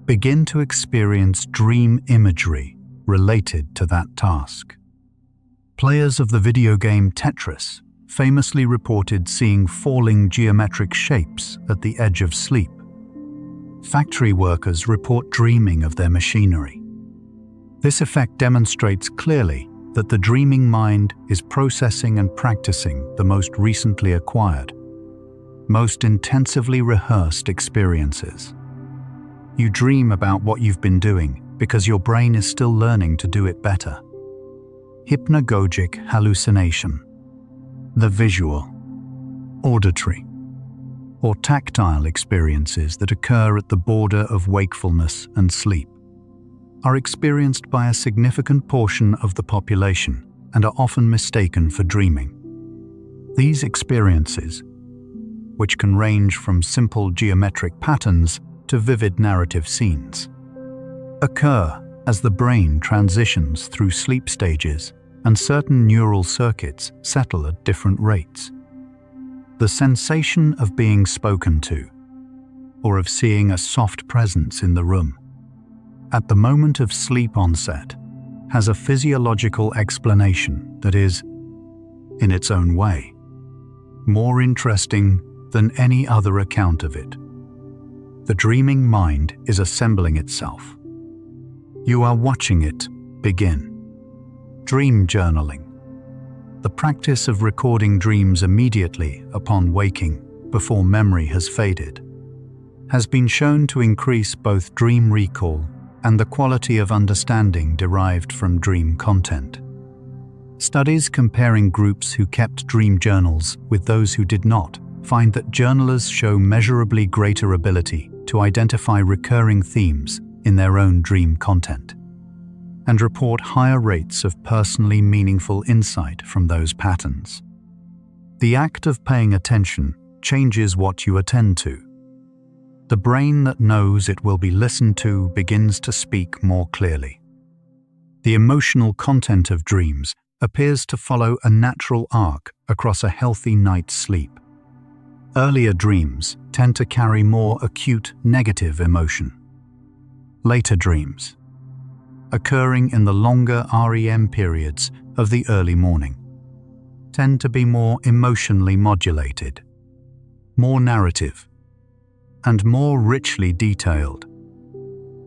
begin to experience dream imagery related to that task. Players of the video game Tetris famously reported seeing falling geometric shapes at the edge of sleep. Factory workers report dreaming of their machinery. This effect demonstrates clearly that the dreaming mind is processing and practicing the most recently acquired, most intensively rehearsed experiences. You dream about what you've been doing because your brain is still learning to do it better. Hypnagogic hallucination. The visual, auditory, or tactile experiences that occur at the border of wakefulness and sleep are experienced by a significant portion of the population and are often mistaken for dreaming. These experiences, which can range from simple geometric patterns to vivid narrative scenes, occur as the brain transitions through sleep stages and certain neural circuits settle at different rates. The sensation of being spoken to, or of seeing a soft presence in the room, at the moment of sleep onset, has a physiological explanation that is, in its own way, more interesting than any other account of it. The dreaming mind is assembling itself. You are watching it begin. Dream journaling. The practice of recording dreams immediately upon waking, before memory has faded, has been shown to increase both dream recall and the quality of understanding derived from dream content. Studies comparing groups who kept dream journals with those who did not find that journalers show measurably greater ability to identify recurring themes in their own dream content, and report higher rates of personally meaningful insight from those patterns. The act of paying attention changes what you attend to. The brain that knows it will be listened to begins to speak more clearly. The emotional content of dreams appears to follow a natural arc across a healthy night's sleep. Earlier dreams tend to carry more acute negative emotion. Later dreams, occurring in the longer REM periods of the early morning, tend to be more emotionally modulated, more narrative, and more richly detailed.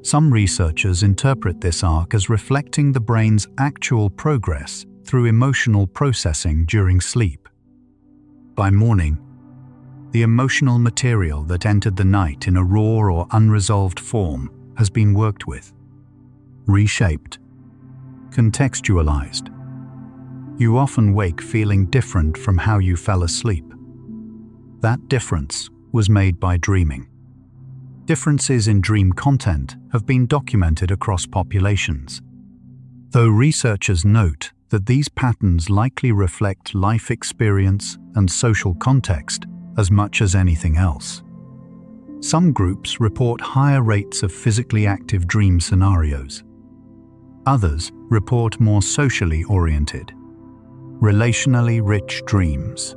Some researchers interpret this arc as reflecting the brain's actual progress through emotional processing during sleep. By morning, the emotional material that entered the night in a raw or unresolved form has been worked with, reshaped, contextualized. You often wake feeling different from how you fell asleep. That difference was made by dreaming. Differences in dream content have been documented across populations, though researchers note that these patterns likely reflect life experience and social context as much as anything else. Some groups report higher rates of physically active dream scenarios. Others report more socially oriented, relationally rich dreams.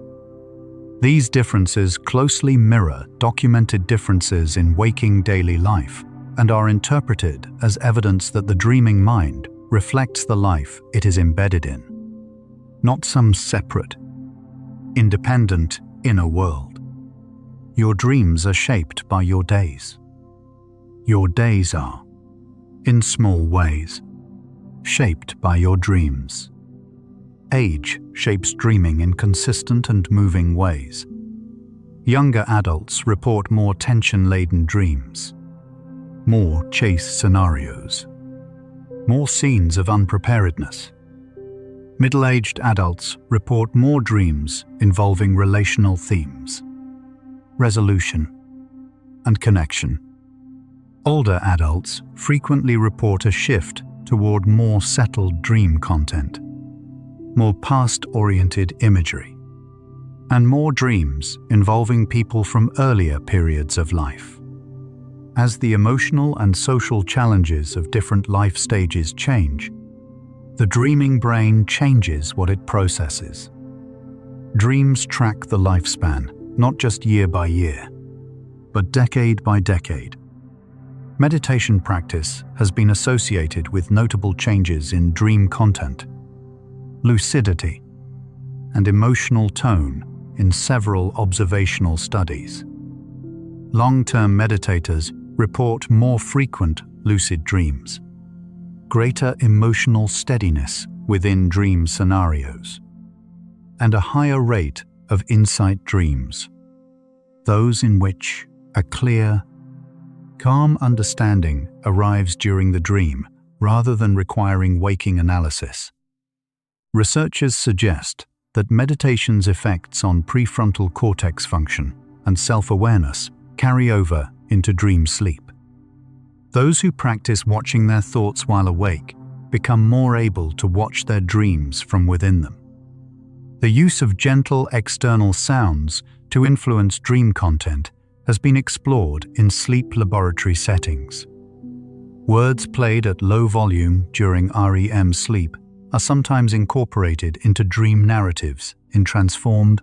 These differences closely mirror documented differences in waking daily life and are interpreted as evidence that the dreaming mind reflects the life it is embedded in, not some separate, independent inner world. Your dreams are shaped by your days. Your days are, in small ways, shaped by your dreams. Age shapes dreaming in consistent and moving ways. Younger adults report more tension-laden dreams, more chase scenarios, more scenes of unpreparedness. Middle-aged adults report more dreams involving relational themes, resolution, and connection. Older adults frequently report a shift toward more settled dream content, more past-oriented imagery, and more dreams involving people from earlier periods of life. As the emotional and social challenges of different life stages change, the dreaming brain changes what it processes. Dreams track the lifespan, not just year by year, but decade by decade. Meditation practice has been associated with notable changes in dream content, lucidity, and emotional tone in several observational studies. Long-term meditators report more frequent lucid dreams, greater emotional steadiness within dream scenarios, and a higher rate of insight dreams, those in which a clear, calm understanding arrives during the dream rather than requiring waking analysis. Researchers suggest that meditation's effects on prefrontal cortex function and self-awareness carry over into dream sleep. Those who practice watching their thoughts while awake become more able to watch their dreams from within them. The use of gentle external sounds to influence dream content has been explored in sleep laboratory settings. Words played at low volume during REM sleep are sometimes incorporated into dream narratives in transformed,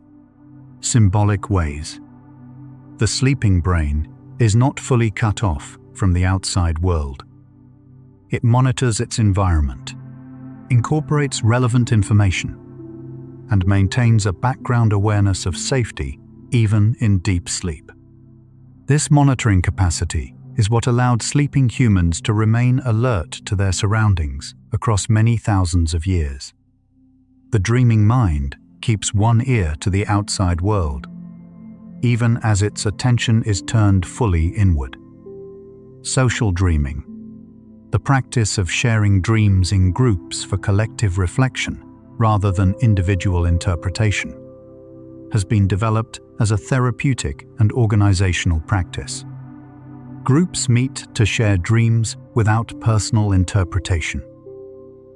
symbolic ways. The sleeping brain is not fully cut off from the outside world. It monitors its environment, incorporates relevant information, and maintains a background awareness of safety even in deep sleep. This monitoring capacity is what allowed sleeping humans to remain alert to their surroundings across many thousands of years. The dreaming mind keeps one ear to the outside world, even as its attention is turned fully inward. Social dreaming, the practice of sharing dreams in groups for collective reflection rather than individual interpretation, has been developed as a therapeutic and organizational practice. Groups meet to share dreams without personal interpretation,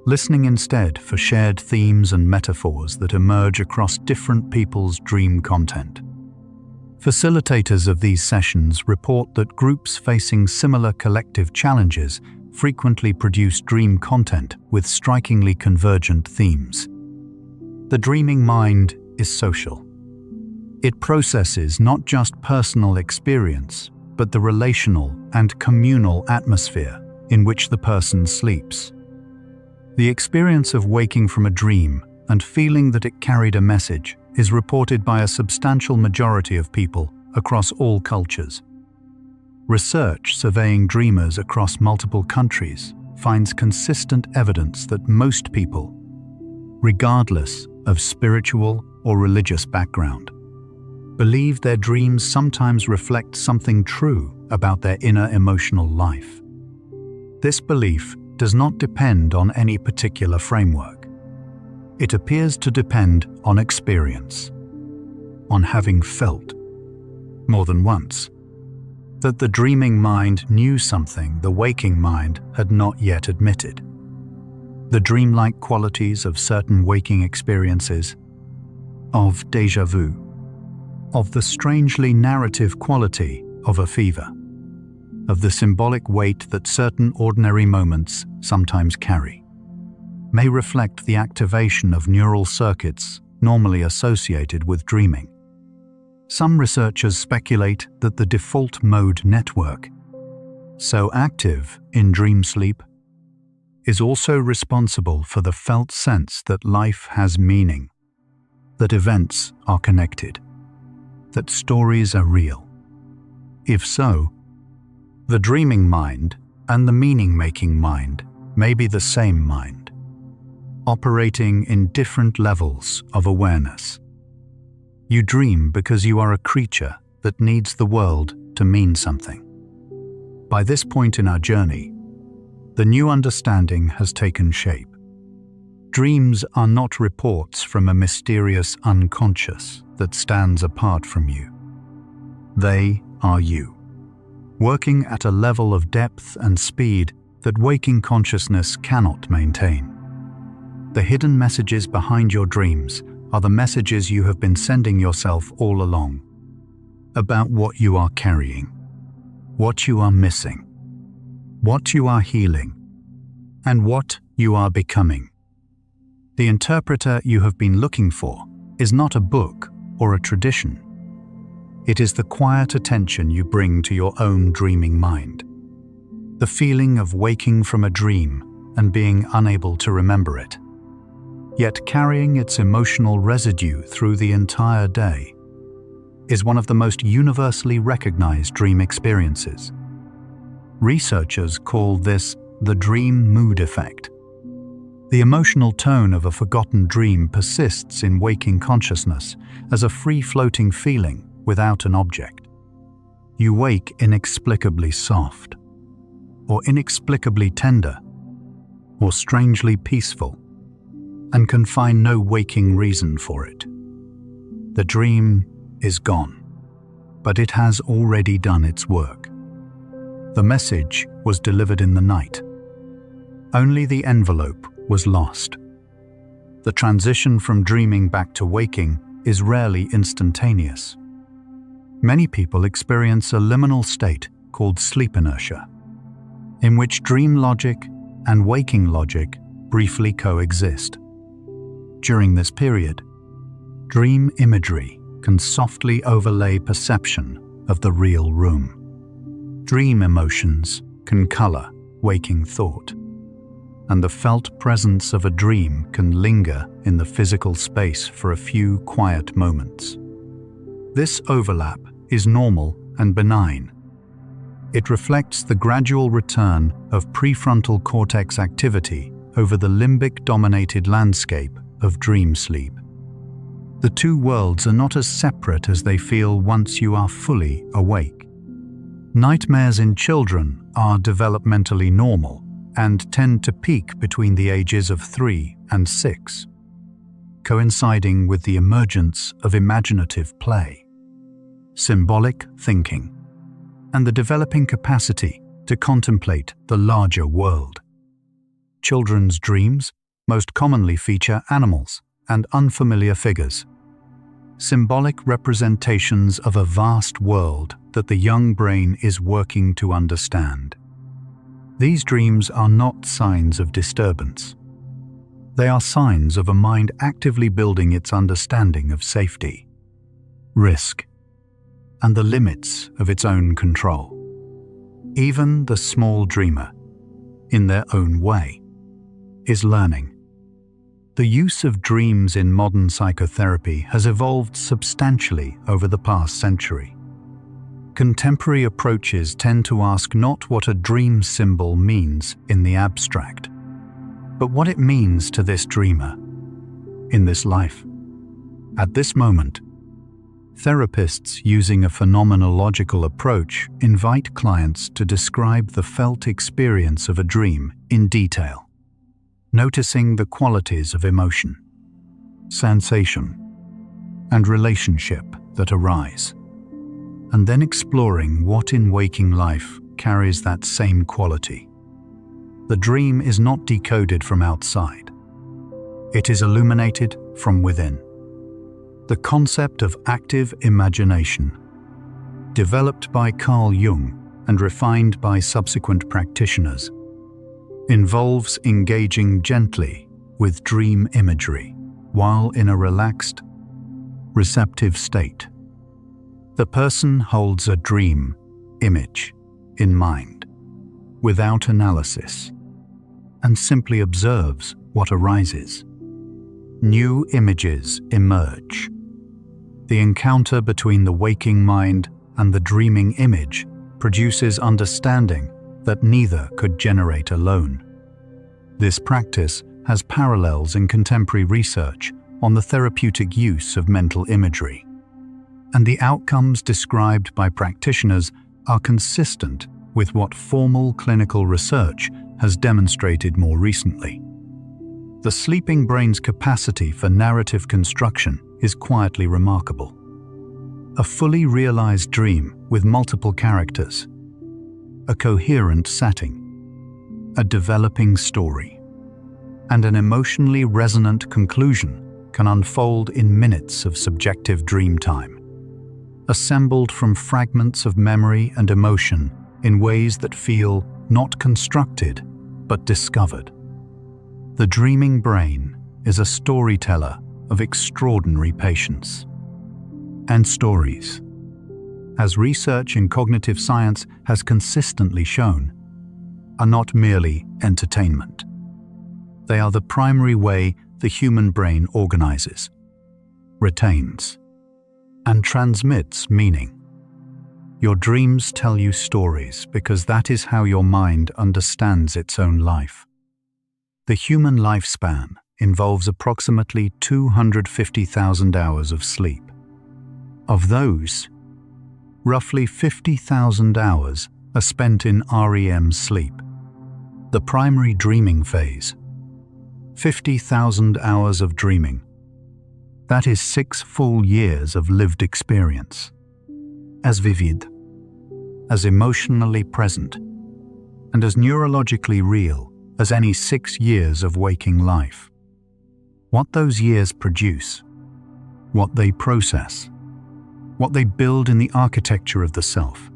listening instead for shared themes and metaphors that emerge across different people's dream content. Facilitators of these sessions report that groups facing similar collective challenges frequently produce dream content with strikingly convergent themes. The dreaming mind is social. It processes not just personal experience, but the relational and communal atmosphere in which the person sleeps. The experience of waking from a dream and feeling that it carried a message is reported by a substantial majority of people across all cultures. Research surveying dreamers across multiple countries finds consistent evidence that most people, regardless of spiritual or religious background, believe their dreams sometimes reflect something true about their inner emotional life. This belief does not depend on any particular framework. It appears to depend on experience, on having felt, more than once, that the dreaming mind knew something the waking mind had not yet admitted. The dreamlike qualities of certain waking experiences, of déjà vu, of the strangely narrative quality of a fever, of the symbolic weight that certain ordinary moments sometimes carry, may reflect the activation of neural circuits normally associated with dreaming. Some researchers speculate that the default mode network, so active in dream sleep, is also responsible for the felt sense that life has meaning, that events are connected, that stories are real. If so, the dreaming mind and the meaning-making mind may be the same mind, operating in different levels of awareness. You dream because you are a creature that needs the world to mean something. By this point in our journey, the new understanding has taken shape. Dreams are not reports from a mysterious unconscious that stands apart from you. They are you, working at a level of depth and speed that waking consciousness cannot maintain. The hidden messages behind your dreams are the messages you have been sending yourself all along, about what you are carrying, what you are missing, what you are healing, and what you are becoming. The interpreter you have been looking for is not a book or a tradition. It is the quiet attention you bring to your own dreaming mind, the feeling of waking from a dream and being unable to remember it, yet carrying its emotional residue through the entire day, is one of the most universally recognized dream experiences. Researchers call this the dream mood effect. The emotional tone of a forgotten dream persists in waking consciousness as a free-floating feeling without an object. You wake inexplicably soft, or inexplicably tender, or strangely peaceful, and can find no waking reason for it. The dream is gone, but it has already done its work. The message was delivered in the night. Only the envelope was lost. The transition from dreaming back to waking is rarely instantaneous. Many people experience a liminal state called sleep inertia, in which dream logic and waking logic briefly coexist. During this period, dream imagery can softly overlay perception of the real room. Dream emotions can color waking thought, and the felt presence of a dream can linger in the physical space for a few quiet moments. This overlap is normal and benign. It reflects the gradual return of prefrontal cortex activity over the limbic-dominated landscape of dream sleep. The two worlds are not as separate as they feel once you are fully awake. Nightmares in children are developmentally normal and tend to peak between the ages of 3 and 6, coinciding with the emergence of imaginative play, symbolic thinking, and the developing capacity to contemplate the larger world. Children's dreams most commonly feature animals and unfamiliar figures, symbolic representations of a vast world that the young brain is working to understand. These dreams are not signs of disturbance. They are signs of a mind actively building its understanding of safety, risk, and the limits of its own control. Even the small dreamer, in their own way, is learning. The use of dreams in modern psychotherapy has evolved substantially over the past century. Contemporary approaches tend to ask not what a dream symbol means in the abstract, but what it means to this dreamer, in this life. At this moment, therapists using a phenomenological approach invite clients to describe the felt experience of a dream in detail, noticing the qualities of emotion, sensation, and relationship that arise, and then exploring what in waking life carries that same quality. The dream is not decoded from outside. It is illuminated from within. The concept of active imagination, developed by Carl Jung and refined by subsequent practitioners, involves engaging gently with dream imagery while in a relaxed, receptive state. The person holds a dream image in mind without analysis and simply observes what arises. New images emerge. The encounter between the waking mind and the dreaming image produces understanding that neither could generate alone. This practice has parallels in contemporary research on the therapeutic use of mental imagery, and the outcomes described by practitioners are consistent with what formal clinical research has demonstrated more recently. The sleeping brain's capacity for narrative construction is quietly remarkable. A fully realized dream with multiple characters, a coherent setting, a developing story, and an emotionally resonant conclusion can unfold in minutes of subjective dream time, assembled from fragments of memory and emotion in ways that feel not constructed but discovered. The dreaming brain is a storyteller of extraordinary patience. And stories, as research in cognitive science has consistently shown, are not merely entertainment. They are the primary way the human brain organizes, retains, and transmits meaning. Your dreams tell you stories because that is how your mind understands its own life. The human lifespan involves approximately 250,000 hours of sleep. Of those, roughly 50,000 hours are spent in REM sleep, the primary dreaming phase. 50,000 hours of dreaming. That is 6 full years of lived experience. As vivid, as emotionally present, and as neurologically real as any 6 years of waking life. What those years produce, what they process, what they build in the architecture of the self,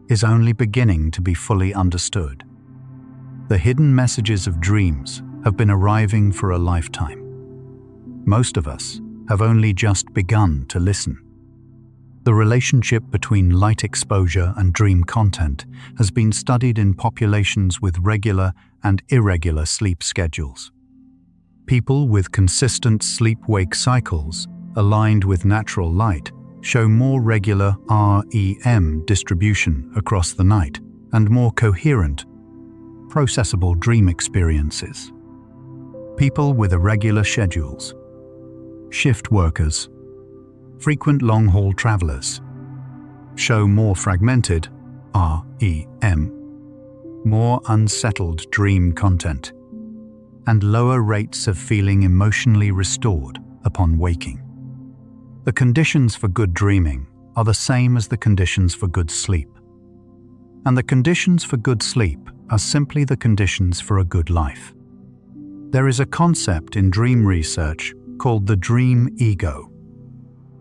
is only beginning to be fully understood. The hidden messages of dreams have been arriving for a lifetime. Most of us have only just begun to listen. The relationship between light exposure and dream content has been studied in populations with regular and irregular sleep schedules. People with consistent sleep-wake cycles aligned with natural light show more regular REM distribution across the night and more coherent, processable dream experiences. People with irregular schedules, shift workers, frequent long-haul travelers, show more fragmented REM, more unsettled dream content, and lower rates of feeling emotionally restored upon waking. The conditions for good dreaming are the same as the conditions for good sleep. And the conditions for good sleep are simply the conditions for a good life. There is a concept in dream research called the dream ego,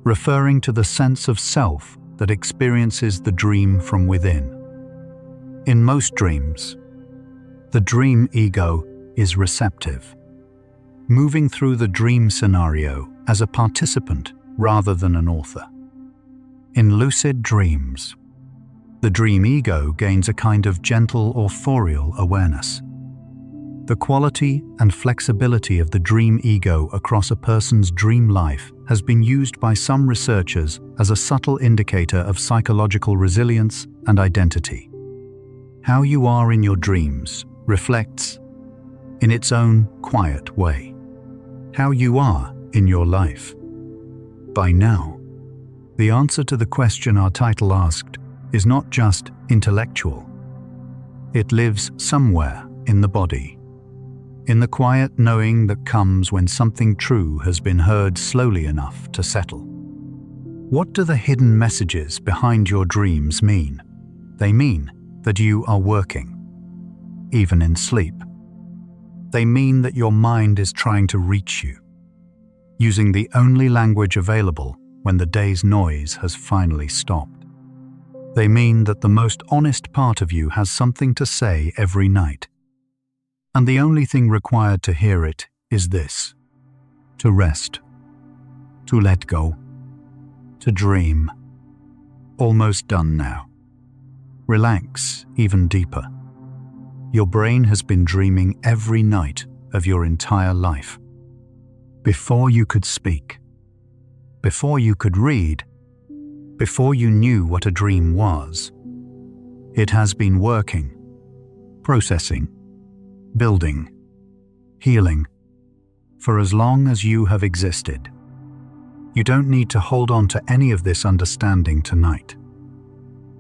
referring to the sense of self that experiences the dream from within. In most dreams, the dream ego is receptive, moving through the dream scenario as a participant rather than an author. In lucid dreams, the dream ego gains a kind of gentle authorial awareness. The quality and flexibility of the dream ego across a person's dream life has been used by some researchers as a subtle indicator of psychological resilience and identity. How you are in your dreams reflects, in its own quiet way, how you are in your life. By now, the answer to the question our title asked is not just intellectual. It lives somewhere in the body, in the quiet knowing that comes when something true has been heard slowly enough to settle. What do the hidden messages behind your dreams mean? They mean that you are working, even in sleep. They mean that your mind is trying to reach you, using the only language available when the day's noise has finally stopped. They mean that the most honest part of you has something to say every night. And the only thing required to hear it is this: to rest, to let go, to dream. Almost done now. Relax even deeper. Your brain has been dreaming every night of your entire life. Before you could speak, before you could read, before you knew what a dream was, it has been working, processing, building, healing, for as long as you have existed. You don't need to hold on to any of this understanding tonight.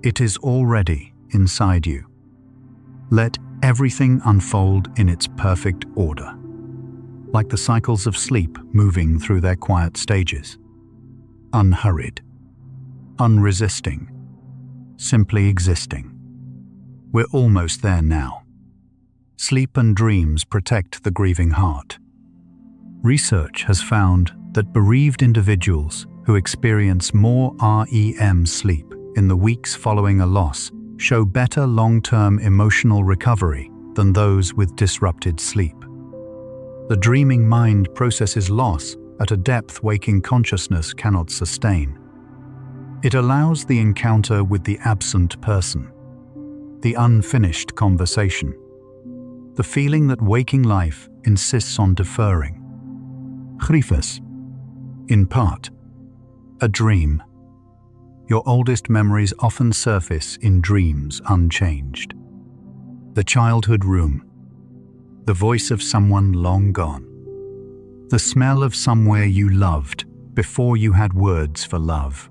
It is already inside you. Let everything unfold in its perfect order, like the cycles of sleep moving through their quiet stages. Unhurried, unresisting, simply existing. We're almost there now. Sleep and dreams protect the grieving heart. Research has found that bereaved individuals who experience more REM sleep in the weeks following a loss show better long-term emotional recovery than those with disrupted sleep. The dreaming mind processes loss at a depth waking consciousness cannot sustain. It allows the encounter with the absent person, the unfinished conversation, the feeling that waking life insists on deferring. Griefes, in part, a dream. Your oldest memories often surface in dreams unchanged. The childhood room, the voice of someone long gone, the smell of somewhere you loved before you had words for love.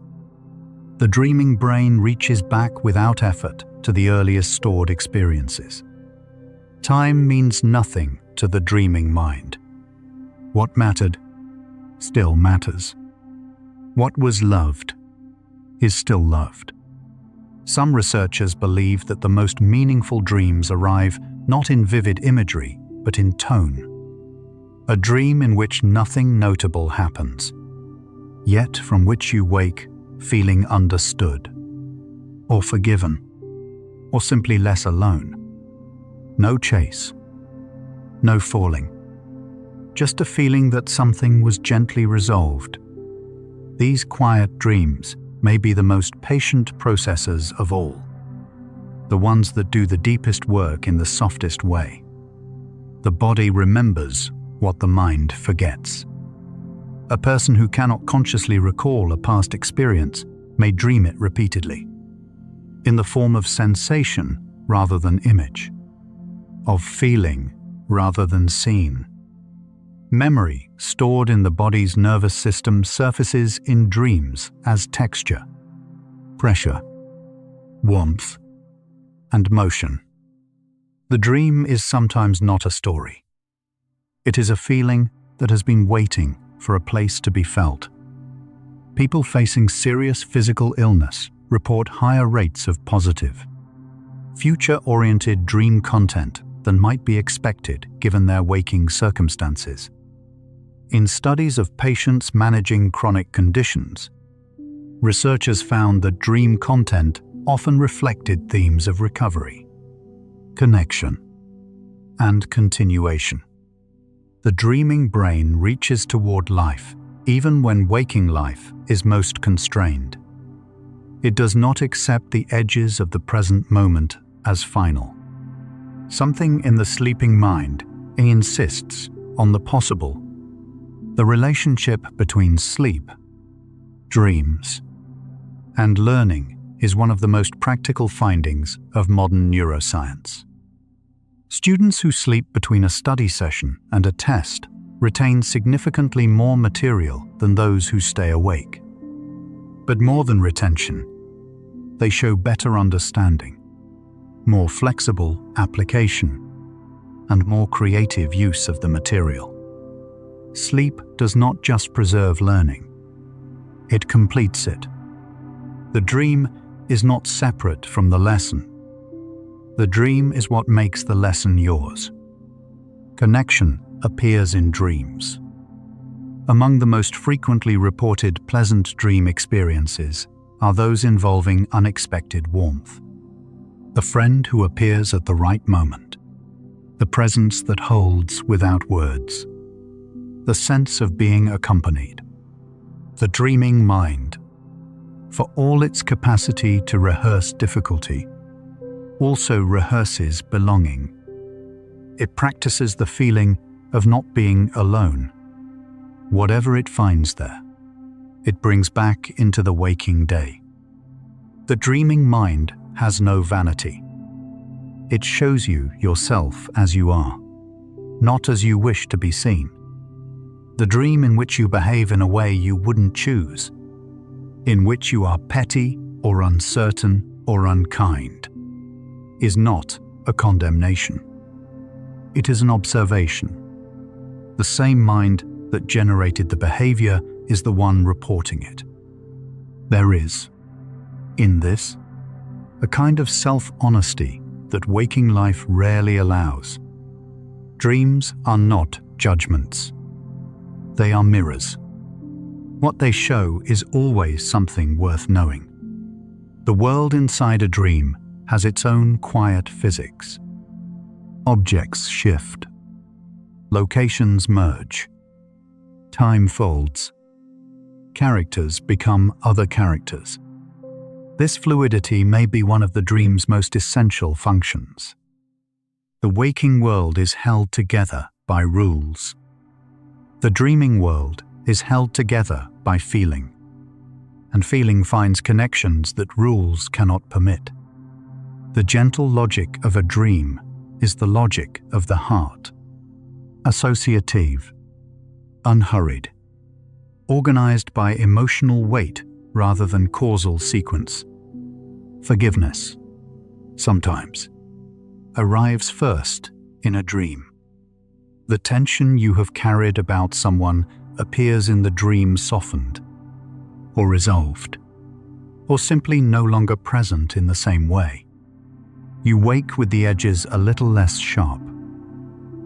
The dreaming brain reaches back without effort to the earliest stored experiences. Time means nothing to the dreaming mind. What mattered still matters. What was loved is still loved. Some researchers believe that the most meaningful dreams arrive not in vivid imagery, but in tone. A dream in which nothing notable happens, yet from which you wake feeling understood, or forgiven, or simply less alone. No chase, no falling, just a feeling that something was gently resolved. These quiet dreams may be the most patient processors of all, the ones that do the deepest work in the softest way. The body remembers what the mind forgets. A person who cannot consciously recall a past experience may dream it repeatedly, in the form of sensation rather than image, of feeling rather than seen. Memory stored in the body's nervous system surfaces in dreams as texture, pressure, warmth, and motion. The dream is sometimes not a story. It is a feeling that has been waiting for a place to be felt. People facing serious physical illness report higher rates of positive, future-oriented dream content than might be expected given their waking circumstances. In studies of patients managing chronic conditions, researchers found that dream content often reflected themes of recovery, connection, and continuation. The dreaming brain reaches toward life even when waking life is most constrained. It does not accept the edges of the present moment as final. Something in the sleeping mind insists on the possible. The relationship between sleep, dreams, and learning is one of the most practical findings of modern neuroscience. Students who sleep between a study session and a test retain significantly more material than those who stay awake. But more than retention, they show better understanding, more flexible application, and more creative use of the material. Sleep does not just preserve learning, it completes it. The dream is not separate from the lesson. The dream is what makes the lesson yours. Connection appears in dreams. Among the most frequently reported pleasant dream experiences are those involving unexpected warmth. The friend who appears at the right moment. The presence that holds without words. The sense of being accompanied. The dreaming mind, for all its capacity to rehearse difficulty, also rehearses belonging. It practices the feeling of not being alone. Whatever it finds there, it brings back into the waking day. The dreaming mind has no vanity. It shows you yourself as you are, not as you wish to be seen. The dream in which you behave in a way you wouldn't choose, in which you are petty or uncertain or unkind, is not a condemnation. It is an observation. The same mind that generated the behavior is the one reporting it. There is, in this, a kind of self-honesty that waking life rarely allows. Dreams are not judgments. They are mirrors. What they show is always something worth knowing. The world inside a dream has its own quiet physics. Objects shift. Locations merge. Time folds. Characters become other characters. This fluidity may be one of the dream's most essential functions. The waking world is held together by rules. The dreaming world is held together by feeling, and feeling finds connections that rules cannot permit. The gentle logic of a dream is the logic of the heart. Associative, unhurried, organized by emotional weight rather than causal sequence. Forgiveness, sometimes, arrives first in a dream. The tension you have carried about someone appears in the dream softened, or resolved, or simply no longer present in the same way. You wake with the edges a little less sharp.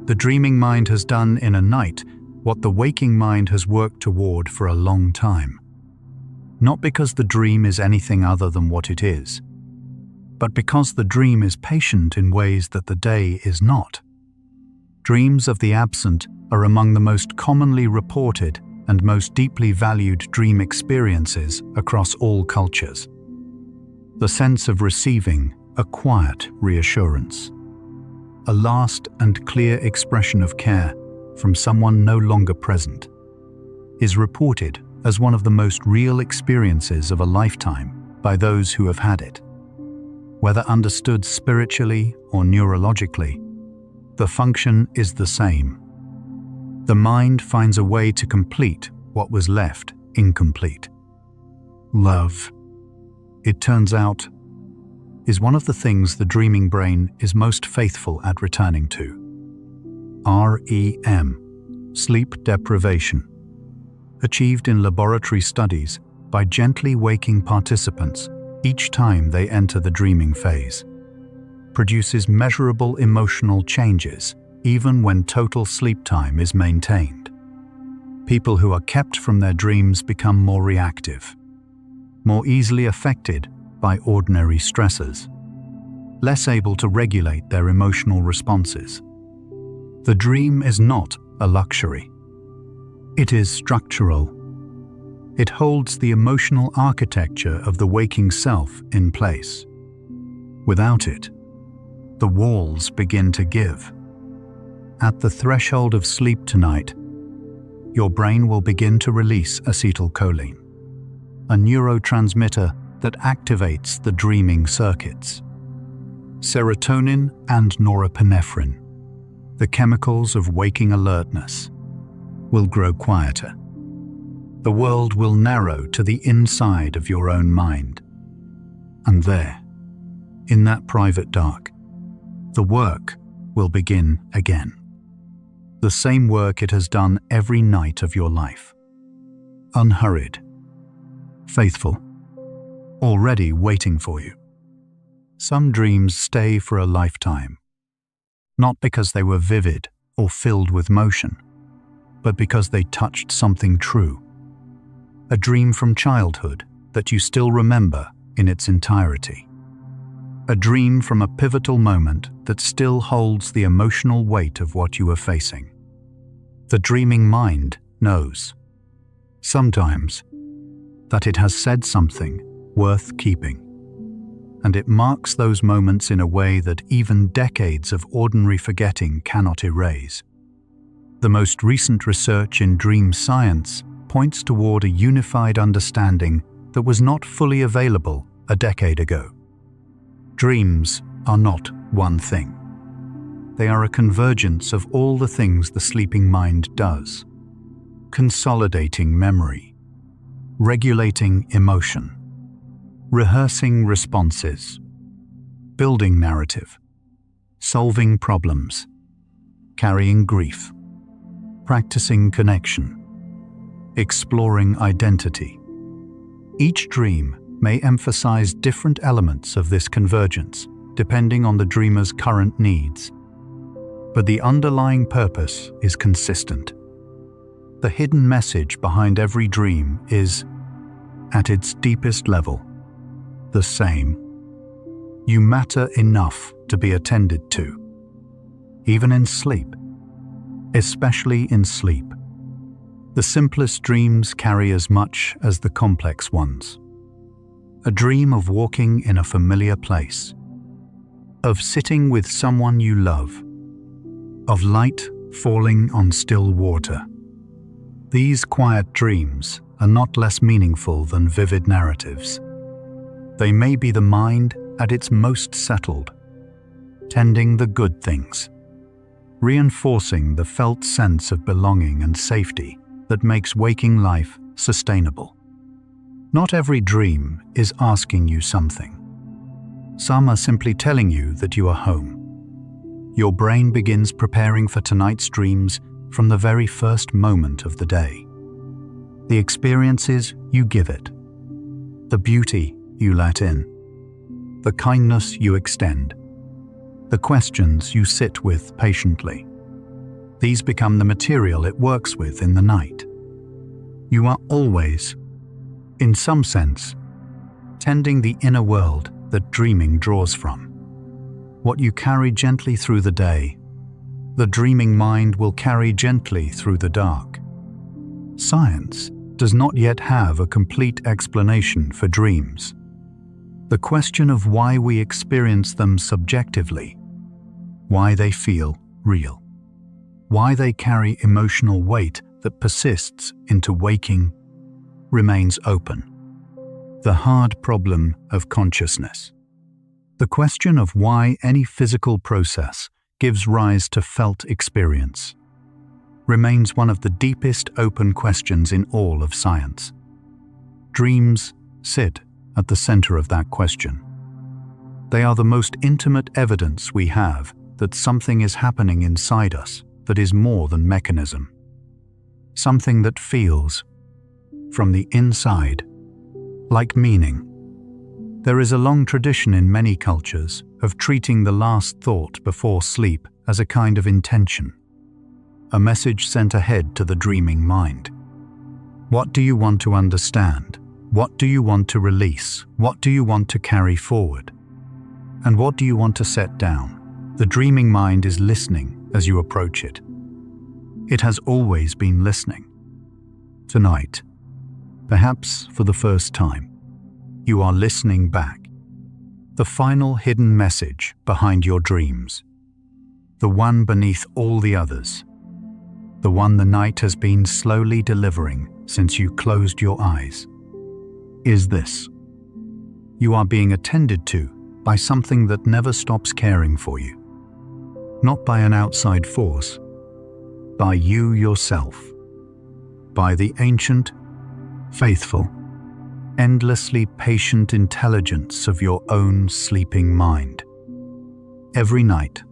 The dreaming mind has done in a night what the waking mind has worked toward for a long time. Not because the dream is anything other than what it is, but because the dream is patient in ways that the day is not. Dreams of the absent are among the most commonly reported and most deeply valued dream experiences across all cultures. The sense of receiving a quiet reassurance, a last and clear expression of care from someone no longer present, is reported as one of the most real experiences of a lifetime by those who have had it. Whether understood spiritually or neurologically, the function is the same. The mind finds a way to complete what was left incomplete. Love, it turns out, is one of the things the dreaming brain is most faithful at returning to. REM, sleep deprivation, achieved in laboratory studies by gently waking participants each time they enter the dreaming phase, produces measurable emotional changes even when total sleep time is maintained. People who are kept from their dreams become more reactive, more easily affected by ordinary stressors, less able to regulate their emotional responses. The dream is not a luxury. It is structural. It holds the emotional architecture of the waking self in place. Without it, the walls begin to give. At the threshold of sleep tonight, your brain will begin to release acetylcholine, a neurotransmitter that activates the dreaming circuits. Serotonin and norepinephrine, the chemicals of waking alertness, will grow quieter. The world will narrow to the inside of your own mind. And there, in that private dark, the work will begin again. The same work it has done every night of your life. Unhurried, faithful, already waiting for you. Some dreams stay for a lifetime, not because they were vivid or filled with motion, but because they touched something true. A dream from childhood that you still remember in its entirety. A dream from a pivotal moment that still holds the emotional weight of what you are facing. The dreaming mind knows, sometimes, that it has said something worth keeping, and it marks those moments in a way that even decades of ordinary forgetting cannot erase. The most recent research in dream science points toward a unified understanding that was not fully available a decade ago. Dreams are not one thing. They are a convergence of all the things the sleeping mind does. Consolidating memory, regulating emotion, rehearsing responses, building narrative, solving problems, carrying grief, practicing connection, exploring identity. Each dream may emphasize different elements of this convergence, depending on the dreamer's current needs. But the underlying purpose is consistent. The hidden message behind every dream is, at its deepest level, the same. You matter enough to be attended to, even in sleep, especially in sleep. The simplest dreams carry as much as the complex ones. A dream of walking in a familiar place, of sitting with someone you love, of light falling on still water. These quiet dreams are not less meaningful than vivid narratives. They may be the mind at its most settled, tending the good things, reinforcing the felt sense of belonging and safety that makes waking life sustainable. Not every dream is asking you something. Some are simply telling you that you are home. Your brain begins preparing for tonight's dreams from the very first moment of the day. The experiences you give it, the beauty you let in, the kindness you extend, the questions you sit with patiently. These become the material it works with in the night. You are always, in some sense, tending the inner world that dreaming draws from. What you carry gently through the day, the dreaming mind will carry gently through the dark. Science does not yet have a complete explanation for dreams. The question of why we experience them subjectively, why they feel real, why they carry emotional weight that persists into waking, remains open. The hard problem of consciousness. The question of why any physical process gives rise to felt experience remains one of the deepest open questions in all of science. Dreams sit at the center of that question. They are the most intimate evidence we have that something is happening inside us that is more than mechanism. Something that feels, from the inside, like meaning. There is a long tradition in many cultures of treating the last thought before sleep as a kind of intention, a message sent ahead to the dreaming mind. What do you want to understand? What do you want to release? What do you want to carry forward? And what do you want to set down? The dreaming mind is listening as you approach it. It has always been listening. Tonight, perhaps for the first time, you are listening back. The final hidden message behind your dreams. The one beneath all the others. The one the night has been slowly delivering since you closed your eyes. Is this. You are being attended to by something that never stops caring for you. Not by an outside force, by you yourself. By the ancient, faithful, endlessly patient intelligence of your own sleeping mind. Every night,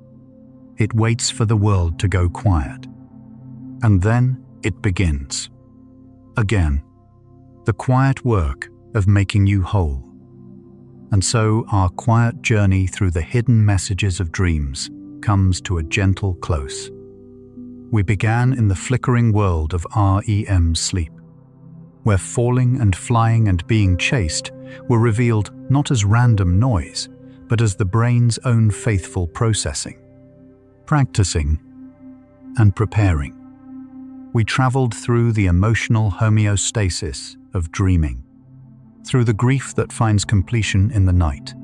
it waits for the world to go quiet. And then it begins. Again, the quiet work of making you whole. And so our quiet journey through the hidden messages of dreams comes to a gentle close. We began in the flickering world of REM sleep, where falling and flying and being chased were revealed not as random noise, but as the brain's own faithful processing. Practicing and preparing, we traveled through the emotional homeostasis of dreaming, through the grief that finds completion in the night,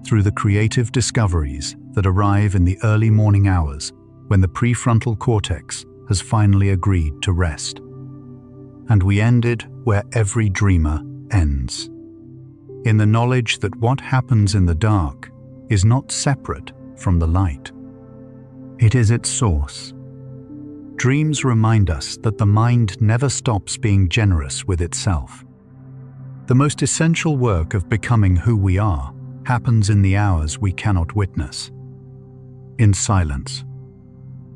through the creative discoveries that arrive in the early morning hours when the prefrontal cortex has finally agreed to rest. And we ended where every dreamer ends, in the knowledge that what happens in the dark is not separate from the light. It is its source. Dreams remind us that the mind never stops being generous with itself. The most essential work of becoming who we are happens in the hours we cannot witness. In silence,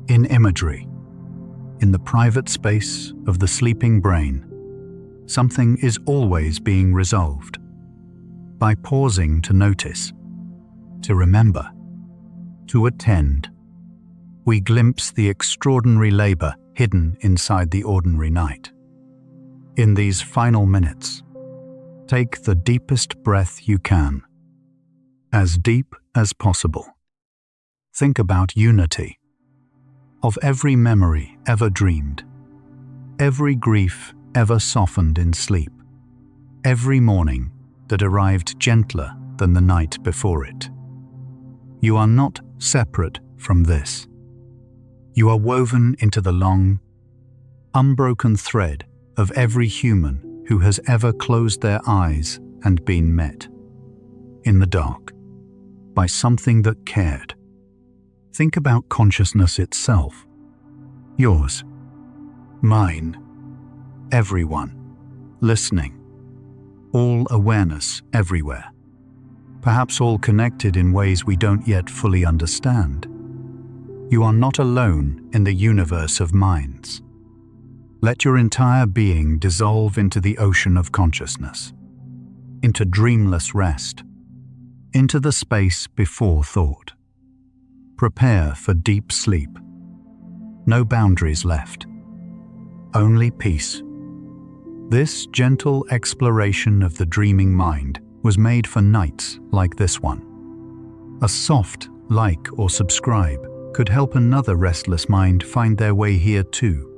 in imagery, in the private space of the sleeping brain, something is always being resolved. By pausing to notice, to remember, to attend, we glimpse the extraordinary labor hidden inside the ordinary night. In these final minutes, take the deepest breath you can, as deep as possible. Think about unity, of every memory ever dreamed, every grief ever softened in sleep, every morning that arrived gentler than the night before it. You are not separate from this. You are woven into the long, unbroken thread of every human who has ever closed their eyes and been met, in the dark, by something that cared. Think about consciousness itself. Yours, mine, everyone, listening. All awareness everywhere. Perhaps all connected in ways we don't yet fully understand. You are not alone in the universe of minds. Let your entire being dissolve into the ocean of consciousness, into dreamless rest, into the space before thought. Prepare for deep sleep. No boundaries left. Only peace. This gentle exploration of the dreaming mind was made for nights like this one. A soft like or subscribe could help another restless mind find their way here too.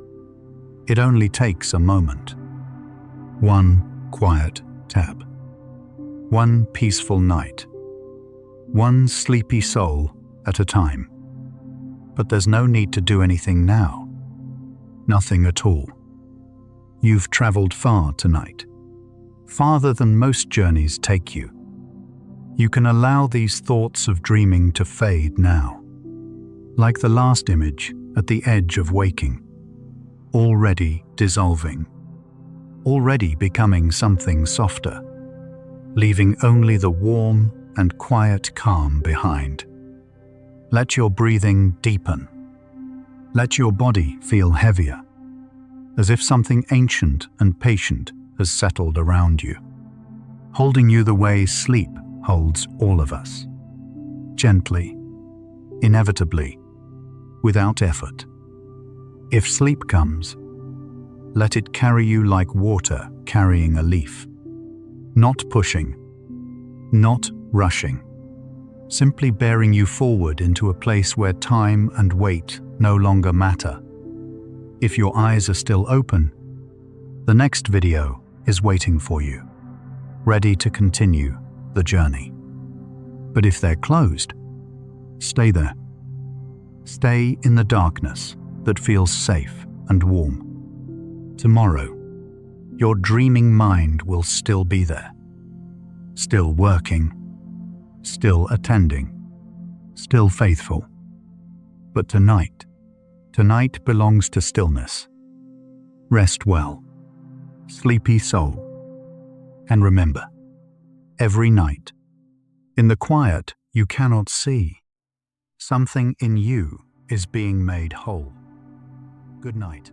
It only takes a moment. One quiet tap. One peaceful night. One sleepy soul at a time. But there's no need to do anything now. Nothing at all. You've traveled far tonight, farther than most journeys take you. You can allow these thoughts of dreaming to fade now, like the last image at the edge of waking, already dissolving, already becoming something softer, leaving only the warm and quiet calm behind. Let your breathing deepen. Let your body feel heavier, as if something ancient and patient has settled around you, holding you the way sleep holds all of us. Gently, inevitably, without effort. If sleep comes, let it carry you like water carrying a leaf. Not pushing, not rushing, simply bearing you forward into a place where time and weight no longer matter. If your eyes are still open, the next video is waiting for you, ready to continue the journey. But if they're closed, stay there. Stay in the darkness that feels safe and warm. Tomorrow, your dreaming mind will still be there, still working, still attending, still faithful. But tonight belongs to stillness. Rest well, sleepy soul. And remember, every night, in the quiet you cannot see, something in you is being made whole. Good night.